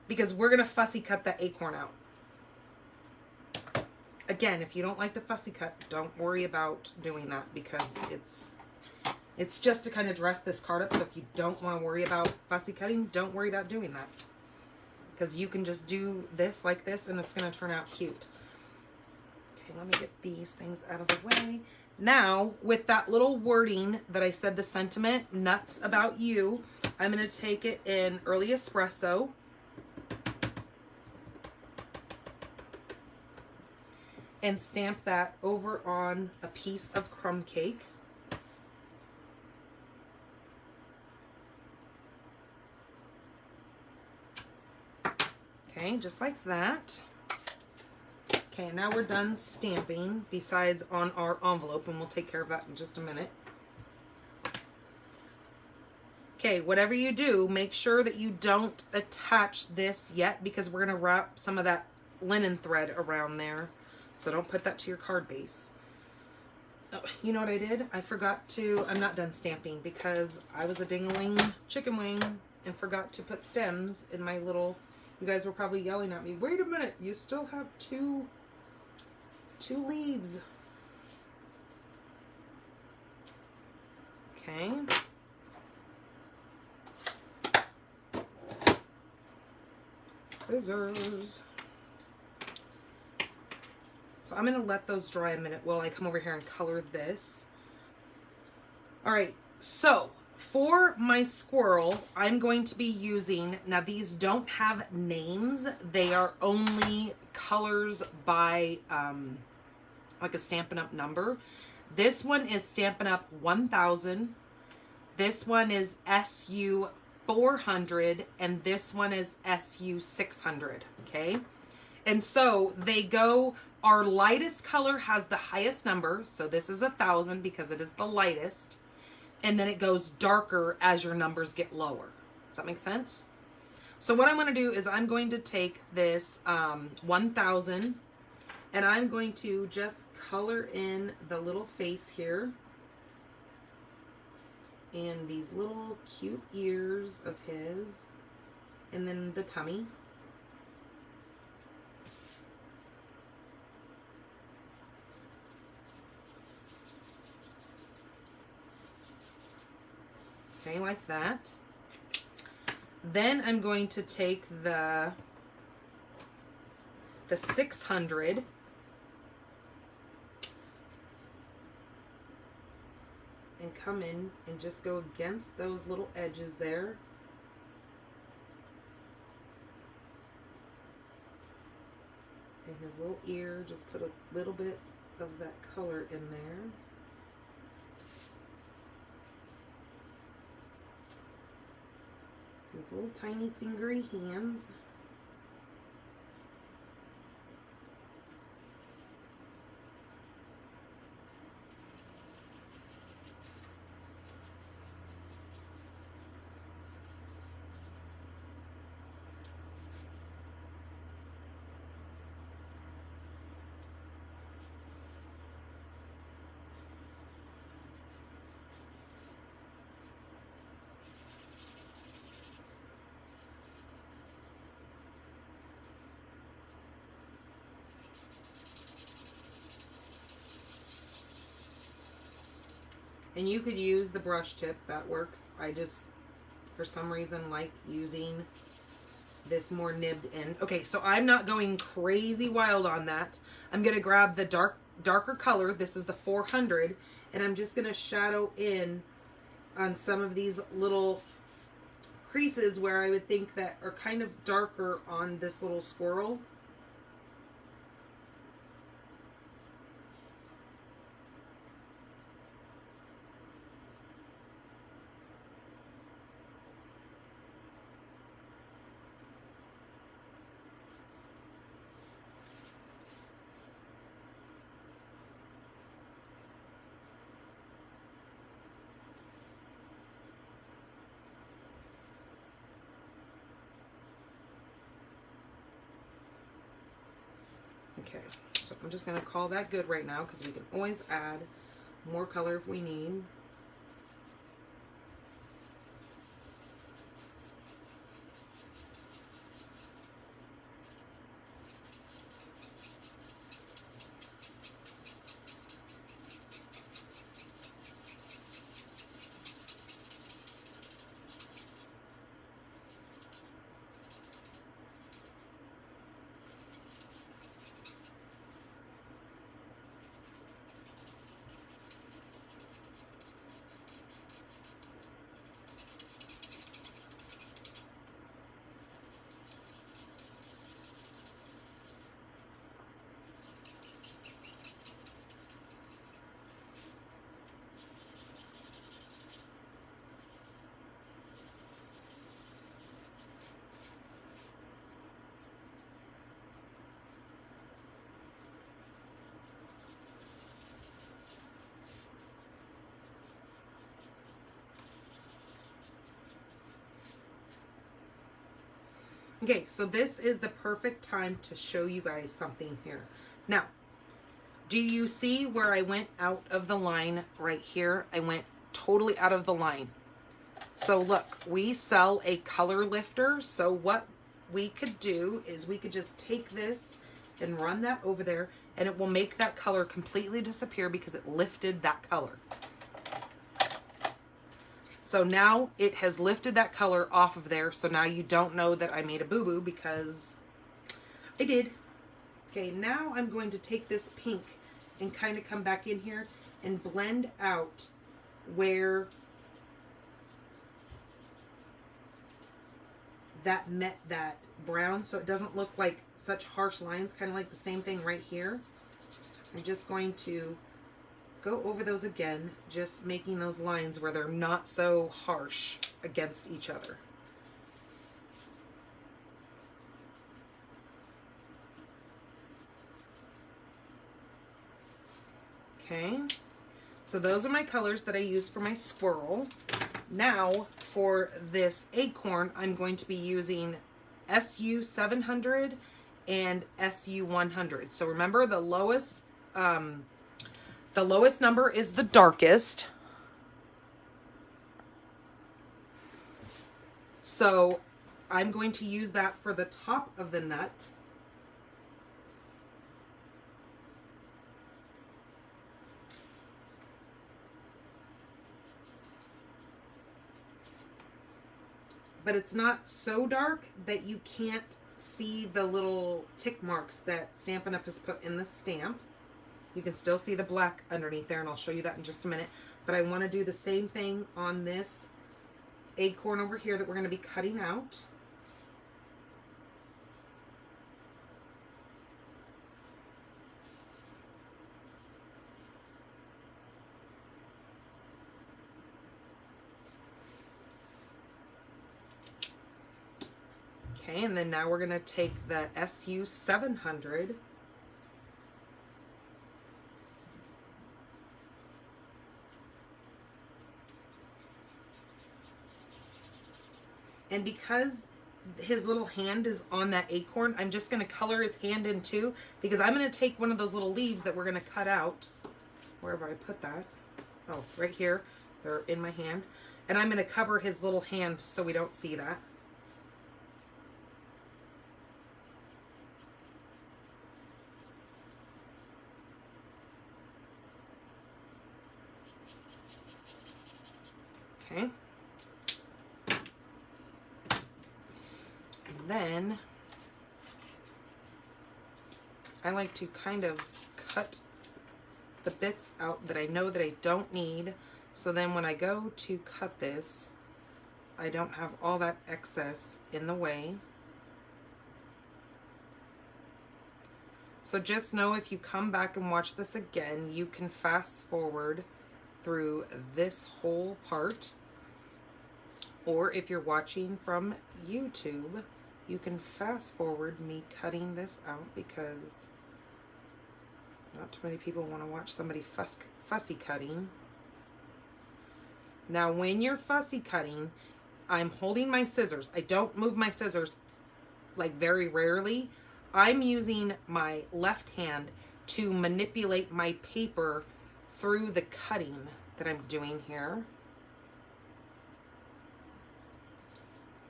Because we're going to fussy cut that acorn out. Again, if you don't like to fussy cut, don't worry about doing that because it's just to kind of dress this card up. So if you don't want to worry about fussy cutting, don't worry about doing that. Because you can just do this like this and it's going to turn out cute. Okay, let me get these things out of the way. Now, with that little wording that I said, the sentiment, nuts about you, I'm going to take it in early espresso. And stamp that over on a piece of crumb cake. Okay, just like that. Okay, now we're done stamping, besides on our envelope, and we'll take care of that in just a minute. Okay, whatever you do, make sure that you don't attach this yet because we're going to wrap some of that linen thread around there. So don't put that to your card base. Oh, you know what I did? I forgot to, I'm not done stamping because I was a ding-a-ling chicken wing and forgot to put stems in my little, you guys were probably yelling at me, wait a minute, you still have two leaves. Okay. Scissors. So I'm going to let those dry a minute while I come over here and color this. All right, so for my squirrel, I'm going to be using, now these don't have names. They are only colors by like a Stampin' Up number. This one is Stampin' Up 1000. This one is SU 400. And this one is SU 600, okay? And so they go, our lightest color has the highest number. So this is 1000 because it is the lightest. And then it goes darker as your numbers get lower. Does that make sense? So what I'm going to do is I'm going to take this 1000 and I'm going to just color in the little face here. And these little cute ears of his. And then the tummy. Okay, like that. Then I'm going to take the 600 and come in and just go against those little edges there. And his little ear, just put a little bit of that color in there. His little tiny fingery hands. And you could use the brush tip, that works. I just, for some reason, like using this more nibbed end. Okay, so I'm not going crazy wild on that. I'm gonna grab the darker color. This is the 400, and I'm just gonna shadow in on some of these little creases where I would think that are kind of darker on this little squirrel. Okay, so I'm just going to call that good right now because we can always add more color if we need. Okay, so this is the perfect time to show you guys something here. Now, do you see where I went out of the line right here? I went totally out of the line. So look, we sell a color lifter. So what we could do is we could just take this and run that over there, and it will make that color completely disappear because it lifted that color. So now it has lifted that color off of there. So now you don't know that I made a boo-boo because I did. Okay, now I'm going to take this pink and kind of come back in here and blend out where that met that brown, so it doesn't look like such harsh lines, kind of like the same thing right here. I'm just going to go over those again, just making those lines where they're not so harsh against each other. Okay, so those are my colors that I use for my squirrel. Now for this acorn, I'm going to be using SU 700 and SU 100. So remember, the lowest number is the darkest. So I'm going to use that for the top of the nut. But it's not so dark that you can't see the little tick marks that Stampin' Up has put in the stamp. You can still see the black underneath there, and I'll show you that in just a minute. But I want to do the same thing on this acorn over here that we're going to be cutting out. Okay, and then now we're going to take the SU 700 and because his little hand is on that acorn, I'm just going to color his hand in too, because I'm going to take one of those little leaves that we're going to cut out, wherever I put that. Oh, right here. They're in my hand. And I'm going to cover his little hand so we don't see that. Okay. And then I like to kind of cut the bits out that I know that I don't need. So then when I go to cut this, I don't have all that excess in the way. So just know if you come back and watch this again, you can fast forward through this whole part. Or if you're watching from YouTube, you can fast forward me cutting this out because not too many people want to watch somebody fussy cutting. Now when you're fussy cutting, I'm holding my scissors. I don't move my scissors, like very rarely. I'm using my left hand to manipulate my paper through the cutting that I'm doing here.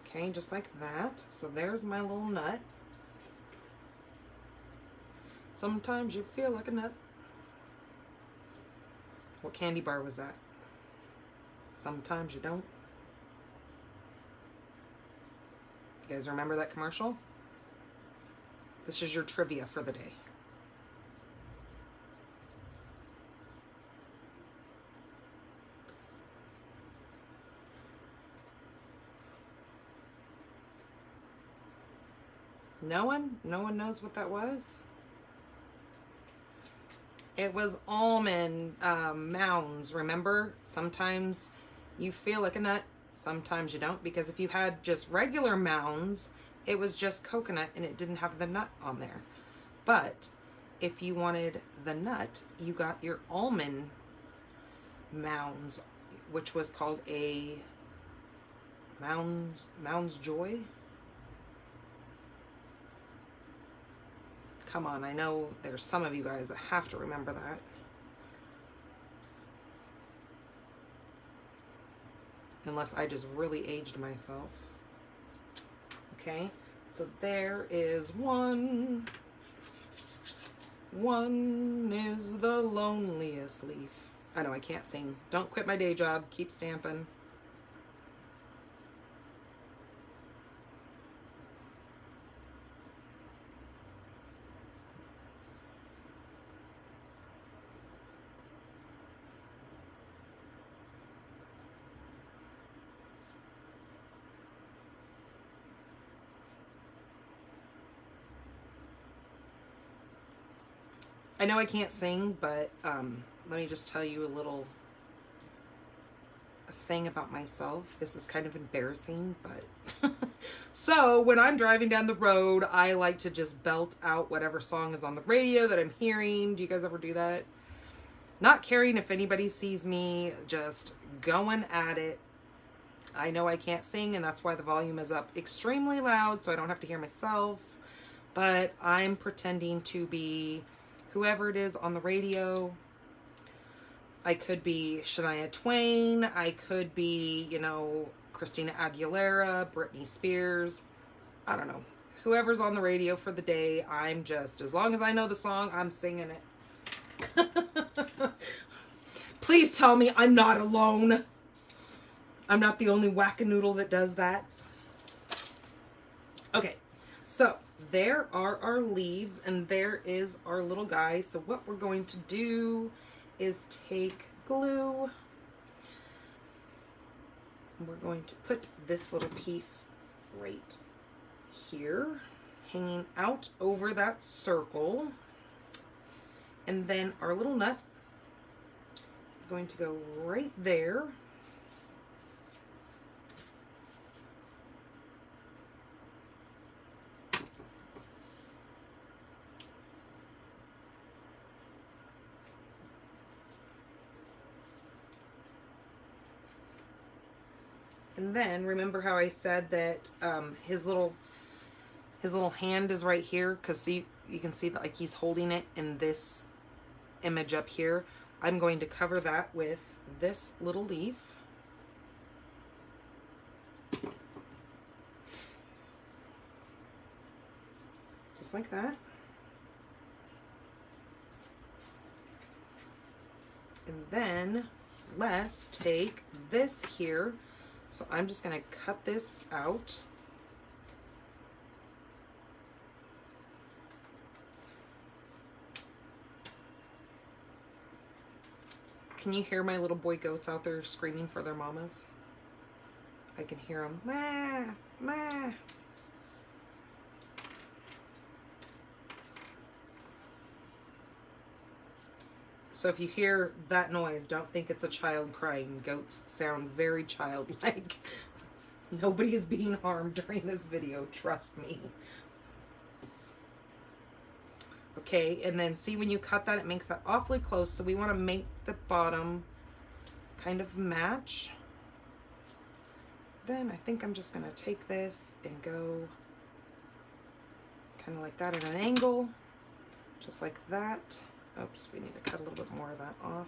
Okay, just like that. So there's my little nut. Sometimes you feel like a nut. What candy bar was that? Sometimes you don't. You guys remember that commercial? This is your trivia for the day. No one knows what that was? It was almond mounds, remember? Sometimes you feel like a nut, sometimes you don't, because if you had just regular mounds, it was just coconut and it didn't have the nut on there. But if you wanted the nut, you got your almond mounds, which was called a Mounds Joy. Come on, I know there's some of you guys that have to remember that. Unless I just really aged myself. Okay, so there is one. One is the loneliest leaf. I know I can't sing. Don't quit my day job. Keep stamping. I know I can't sing, but let me just tell you a little thing about myself. This is kind of embarrassing, but so when I'm driving down the road, I like to just belt out whatever song is on the radio that I'm hearing. Do you guys ever do that? Not caring if anybody sees me, just going at it. I know I can't sing, and that's why the volume is up extremely loud so I don't have to hear myself, but I'm pretending to be whoever it is on the radio. I could be Shania Twain. I could be, you know, Christina Aguilera, Britney Spears. I don't know. Whoever's on the radio for the day, I'm just, as long as I know the song, I'm singing it. Please tell me I'm not alone. I'm not the only whack-a-noodle that does that. Okay, so there are our leaves and there is our little guy. So what we're going to do is take glue. And we're going to put this little piece right here, hanging out over that circle. And then our little nut is going to go right there. And then remember how I said that his little hand is right here, because you can see that like he's holding it in this image up here. I'm going to cover that with this little leaf. Just like that. And then let's take this here. So I'm just going to cut this out. Can you hear my little boy goats out there screaming for their mamas? I can hear them. Ma, ma. So if you hear that noise, don't think it's a child crying. Goats sound very childlike. Nobody is being harmed during this video, trust me. Okay, and then see when you cut that, it makes that awfully close. So we want to make the bottom kind of match. Then I think I'm just going to take this and go kind of like that at an angle, just like that. Oops, we need to cut a little bit more of that off.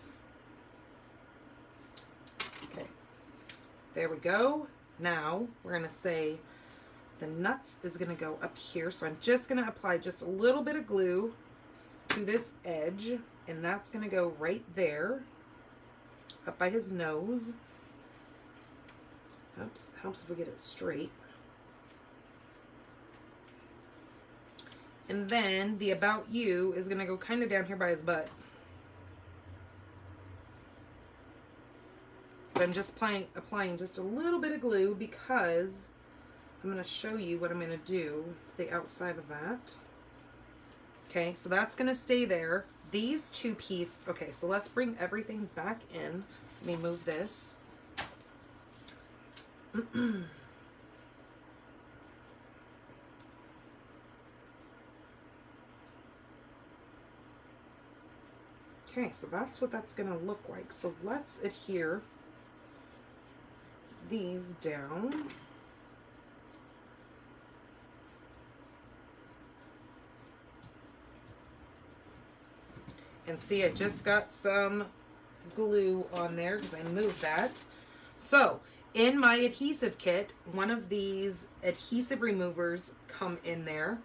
Okay, there we go. Now we're going to say the nuts is going to go up here. So I'm just going to apply just a little bit of glue to this edge, and that's going to go right there up by his nose. Oops, helps if we get it straight. And then the About You is going to go kind of down here by his butt. But I'm just applying just a little bit of glue because I'm going to show you what I'm going to do to the outside of that. Okay, so that's going to stay there. These two pieces, okay, so let's bring everything back in. Let me move this. Okay, so that's what that's going to look like. So let's adhere these down. And see, I just got some glue on there because I moved that. So in my adhesive kit, one of these adhesive removers come in there.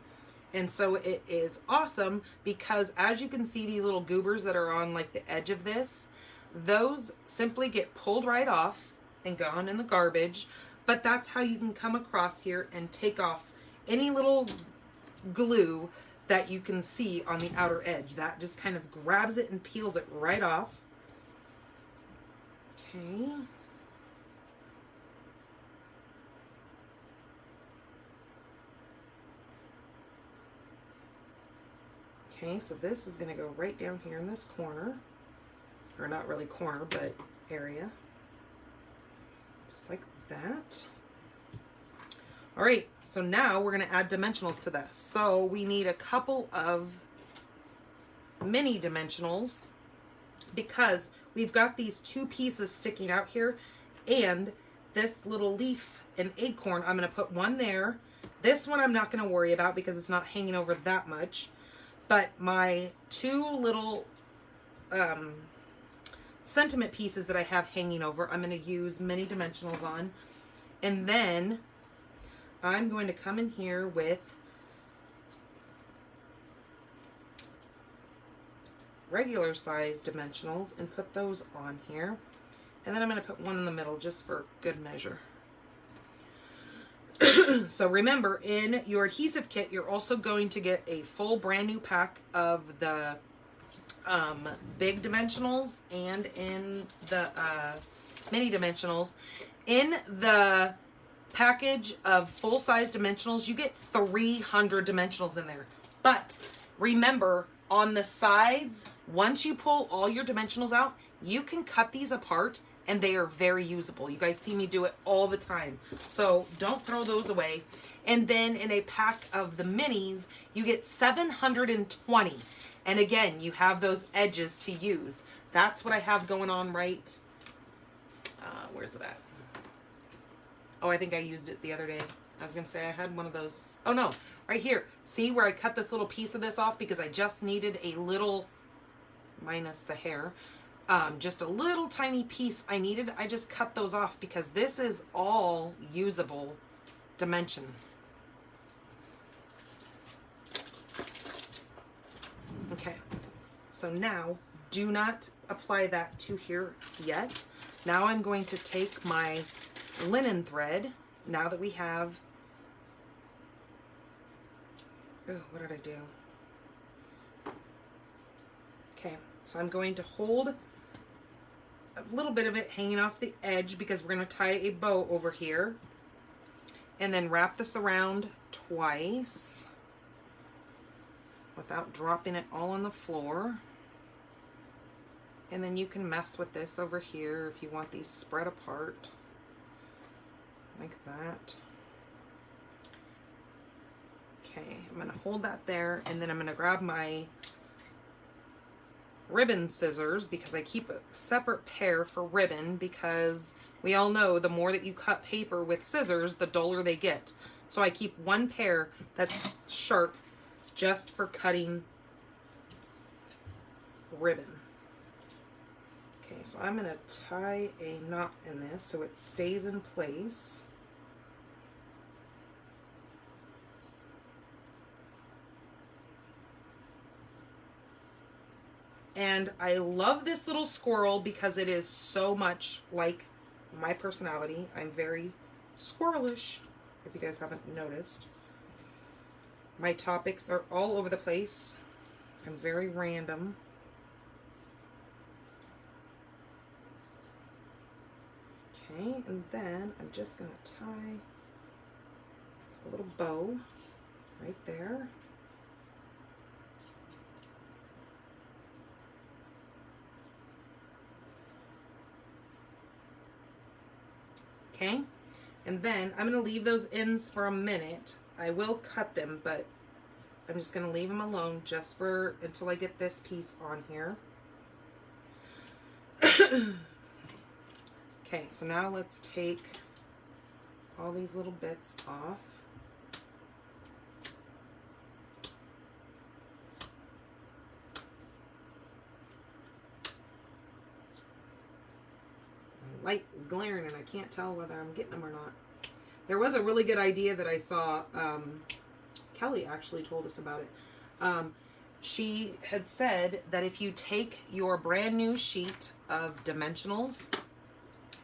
And so it is awesome because as you can see, these little goobers that are on like the edge of this, those simply get pulled right off and gone in the garbage. But that's how you can come across here and take off any little glue that you can see on the outer edge. That just kind of grabs it and peels it right off. Okay. Okay, so this is going to go right down here in this corner, or not really corner, but area, just like that. All right, so now we're going to add dimensionals to this. So we need a couple of mini dimensionals because we've got these two pieces sticking out here, and this little leaf and acorn, I'm going to put one there. This one I'm not going to worry about because it's not hanging over that much. But my two little sentiment pieces that I have hanging over, I'm going to use mini dimensionals on. And then I'm going to come in here with regular size dimensionals and put those on here. And then I'm going to put one in the middle just for good measure. So remember, in your adhesive kit, you're also going to get a full brand new pack of the big dimensionals and in the mini dimensionals. In the package of full-size dimensionals, you get 300 dimensionals in there. But remember, on the sides, once you pull all your dimensionals out, you can cut these apart and they are very usable. You guys see me do it all the time. So don't throw those away. And then in a pack of the minis, you get 720. And again, you have those edges to use. That's what I have going on right. Where's it at? Oh, I think I used it the other day. I was gonna say I had one of those. Oh no, right here. See where I cut this little piece of this off because I just needed a little, minus the hair, just a little tiny piece I needed. I just cut those off because this is all usable dimension. Okay, so now do not apply that to here yet. Now I'm going to take my linen thread, now that we have, oh, what did I do? Okay, so I'm going to hold a little bit of it hanging off the edge because we're going to tie a bow over here, and then wrap this around twice without dropping it all on the floor. And then you can mess with this over here if you want these spread apart like that. Okay, I'm going to hold that there, and then I'm going to grab my ribbon scissors because I keep a separate pair for ribbon, because we all know the more that you cut paper with scissors, the duller they get. So I keep one pair that's sharp just for cutting ribbon. Okay, so I'm going to tie a knot in this so it stays in place. And I love this little squirrel because it is so much like my personality. I'm very squirrelish, if you guys haven't noticed. My topics are all over the place. I'm very random. Okay, and then I'm just going to tie a little bow right there. Okay, and then I'm going to leave those ends for a minute. I will cut them, but I'm just going to leave them alone just for until I get this piece on here. Okay, so now let's take all these little bits off. Light is glaring and I can't tell whether I'm getting them or not. There was a really good idea that I saw. Kelly actually told us about it. She had said that if you take your brand new sheet of dimensionals,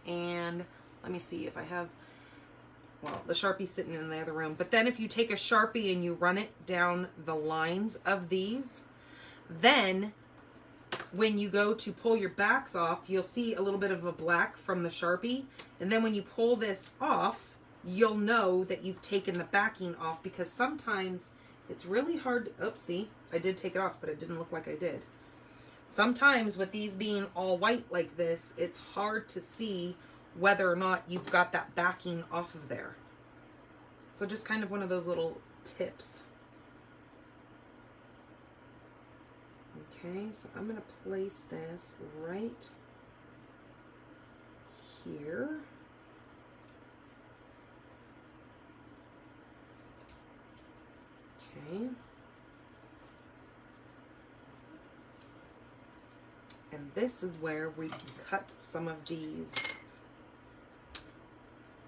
and let me see if I have, well, the Sharpie's sitting in the other room, but then if you take a Sharpie and you run it down the lines of these, then when you go to pull your backs off, you'll see a little bit of a black from the Sharpie. And then when you pull this off, you'll know that you've taken the backing off, because sometimes it's really hard. Oopsie, I did take it off, but it didn't look like I did. Sometimes with these being all white like this, it's hard to see whether or not you've got that backing off of there. So just kind of one of those little tips. Okay, so I'm going to place this right here. Okay. And this is where we can cut some of these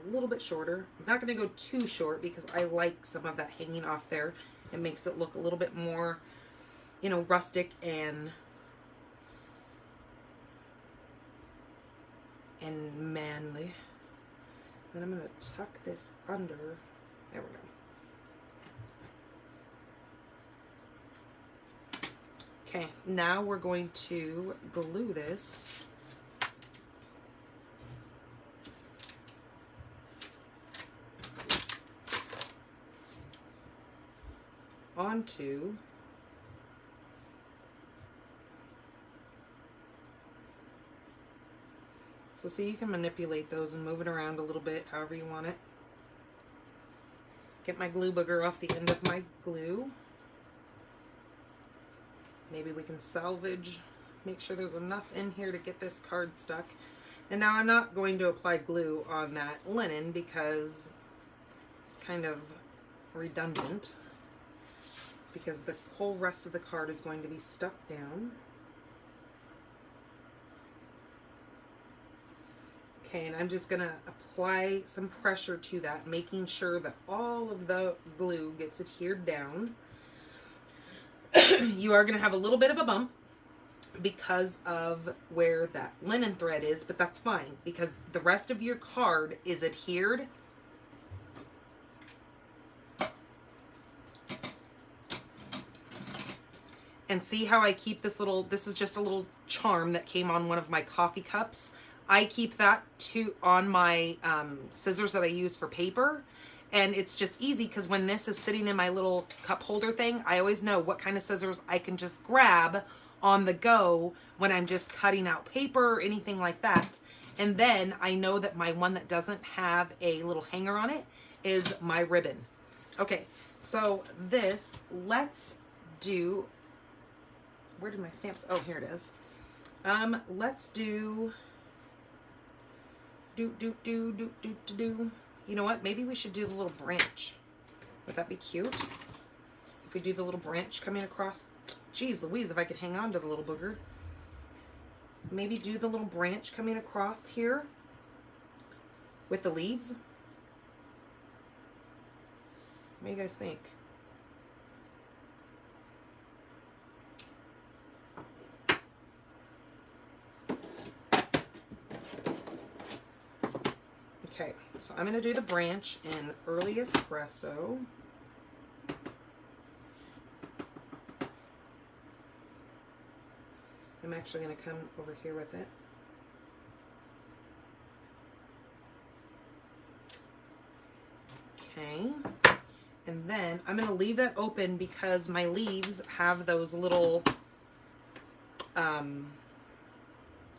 a little bit shorter. I'm not going to go too short because I like some of that hanging off there. It makes it look a little bit more, you know, rustic and manly. Then I'm going to tuck this under. There we go. Okay, now we're going to glue this onto so see, you can manipulate those and move it around a little bit however you want it. Get my glue booger off the end of my glue. Maybe we can salvage, make sure there's enough in here to get this card stuck. And now I'm not going to apply glue on that linen because it's kind of redundant, because the whole rest of the card is going to be stuck down. Okay, and I'm just going to apply some pressure to that, making sure that all of the glue gets adhered down. You are going to have a little bit of a bump because of where that linen thread is, but that's fine because the rest of your card is adhered. And see how I keep this little, this is just a little charm that came on one of my coffee cups. I keep that on my scissors that I use for paper. And it's just easy because when this is sitting in my little cup holder thing, I always know what kind of scissors I can just grab on the go when I'm just cutting out paper or anything like that. And then I know that my one that doesn't have a little hanger on it is my ribbon. Okay, so this, let's do, where did my stamps? Oh, here it is. Let's do. You know what? Maybe we should do the little branch. Would that be cute? If we do the little branch coming across. Geez Louise, if I could hang on to the little booger. Maybe do the little branch coming across here with the leaves. What do you guys think? Okay, so I'm going to do the branch in Early Espresso. I'm actually going to come over here with it. Okay, and then I'm going to leave that open because my leaves have those little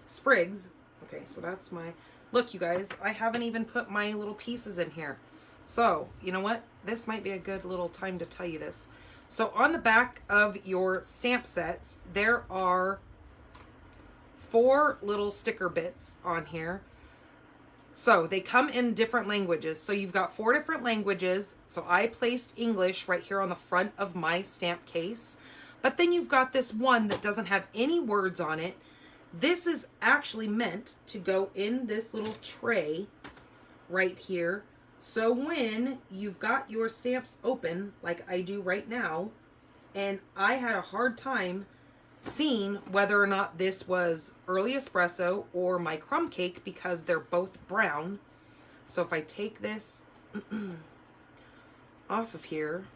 sprigs. Okay, so that's my... Look, you guys, I haven't even put my little pieces in here. So, you know what? This might be a good little time to tell you this. So on the back of your stamp sets, there are 4 little sticker bits on here. So they come in different languages. So you've got 4 different languages. So I placed English right here on the front of my stamp case. But then you've got this one that doesn't have any words on it. This is actually meant to go in this little tray right here. So when you've got your stamps open, like I do right now, and I had a hard time seeing whether or not this was Early Espresso or my crumb cake because they're both brown. So if I take this off of here,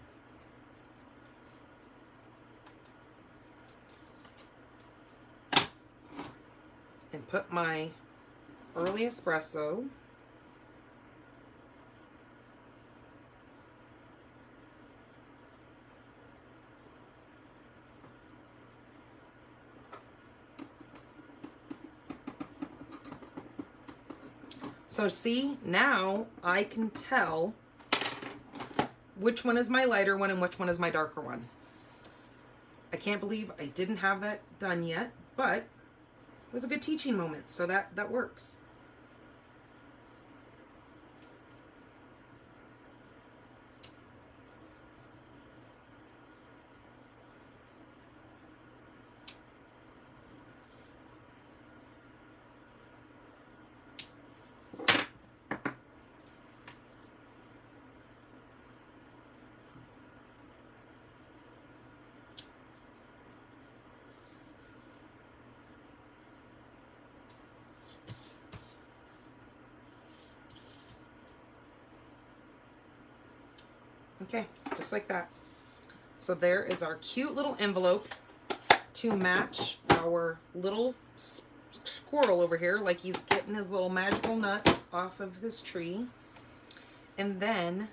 and put my Early Espresso, so see, now I can tell which one is my lighter one and which one is my darker one. I can't believe I didn't have that done yet, but it was a good teaching moment, so that works. Okay, just like that. So there is our cute little envelope to match our little squirrel over here, like he's getting his little magical nuts off of his tree. And then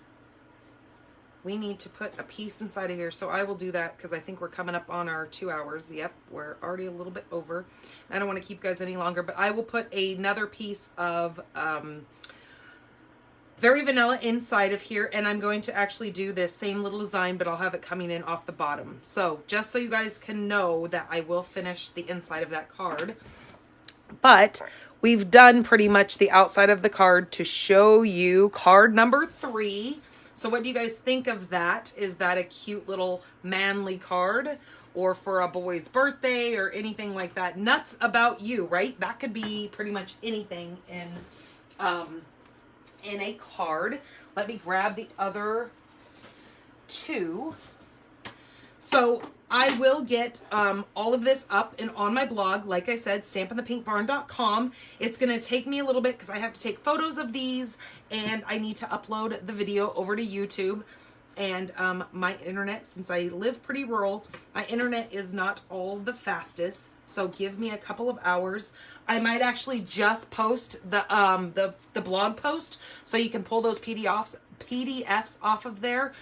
we need to put a piece inside of here. So I will do that because I think we're coming up on our 2 hours. Yep, we're already a little bit over. I don't want to keep you guys any longer, but I will put another piece of Very Vanilla inside of here, and I'm going to actually do this same little design, but I'll have it coming in off the bottom. So just so you guys can know that I will finish the inside of that card. But we've done pretty much the outside of the card to show you card number 3. So what do you guys think of that? Is that a cute little manly card? Or for a boy's birthday or anything like that? Nuts about you, right? That could be pretty much anything in a card. Let me grab the other 2. So I will get all of this up and on my blog. Like I said, stampinthepinkbarn.com. It's going to take me a little bit because I have to take photos of these and I need to upload the video over to YouTube. And my internet, since I live pretty rural, my internet is not all the fastest. So give me a couple of hours. I might actually just post the blog post so you can pull those PDFs off of there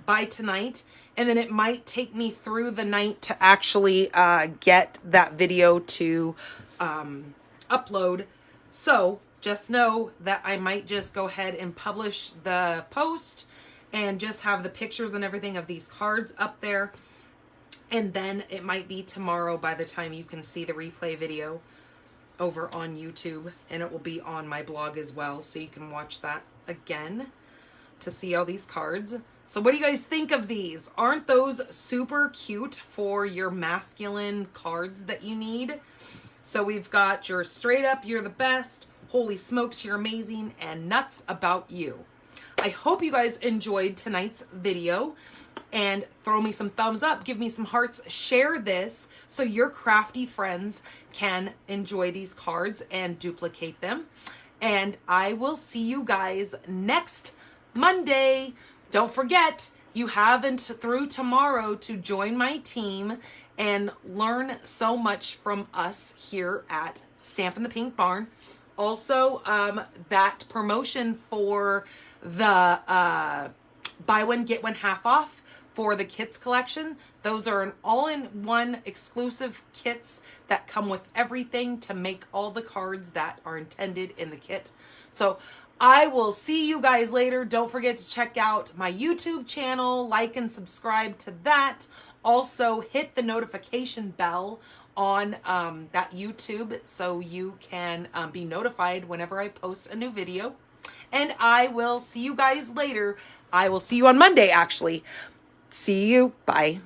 by tonight. And then it might take me through the night to actually get that video to upload. So just know that I might just go ahead and publish the post and just have the pictures and everything of these cards up there. And then it might be tomorrow by the time you can see the replay video over on YouTube. And it will be on my blog as well, so you can watch that again to see all these cards. So what do you guys think of these? Aren't those super cute for your masculine cards that you need? So we've got your straight up, you're the best, holy smokes, you're amazing, and nuts about you. I hope you guys enjoyed tonight's video, and throw me some thumbs up, give me some hearts, share this so your crafty friends can enjoy these cards and duplicate them. And I will see you guys next Monday. Don't forget, you have through tomorrow to join my team and learn so much from us here at Stampin' the Pink Barn. Also, that promotion for the buy one, get one half off for the kits collection. Those are an all-in-one exclusive kits that come with everything to make all the cards that are intended in the kit. So I will see you guys later. Don't forget to check out my YouTube channel, like and subscribe to that. Also hit the notification bell on that YouTube so you can be notified whenever I post a new video. And I will see you guys later. I will see you on Monday, actually. See you. Bye.